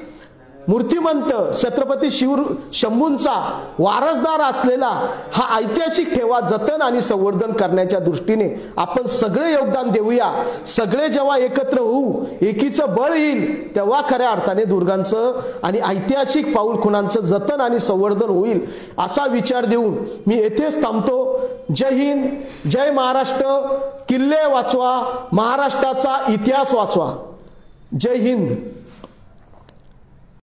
मूर्तिमंत छत्रपती शंभूंचा वारसदार असलेला हा ऐतिहासिक ठेवा जतन आणि संवर्धन करण्याच्या दृष्टीने आपण सगळे योगदान देऊया. सगळे जेव्हा एकत्र होऊ, एकीचं बळ येईल, तेव्हा खऱ्या अर्थाने दुर्गांचं आणि ऐतिहासिक पाऊलखुणांचं जतन आणि संवर्धन होईल असा विचार देऊन मी येथेच थांबतो. जय हिंद, जय महाराष्ट्र. किल्ले वाचवा, महाराष्ट्राचा इतिहास वाचवा. जय हिंद.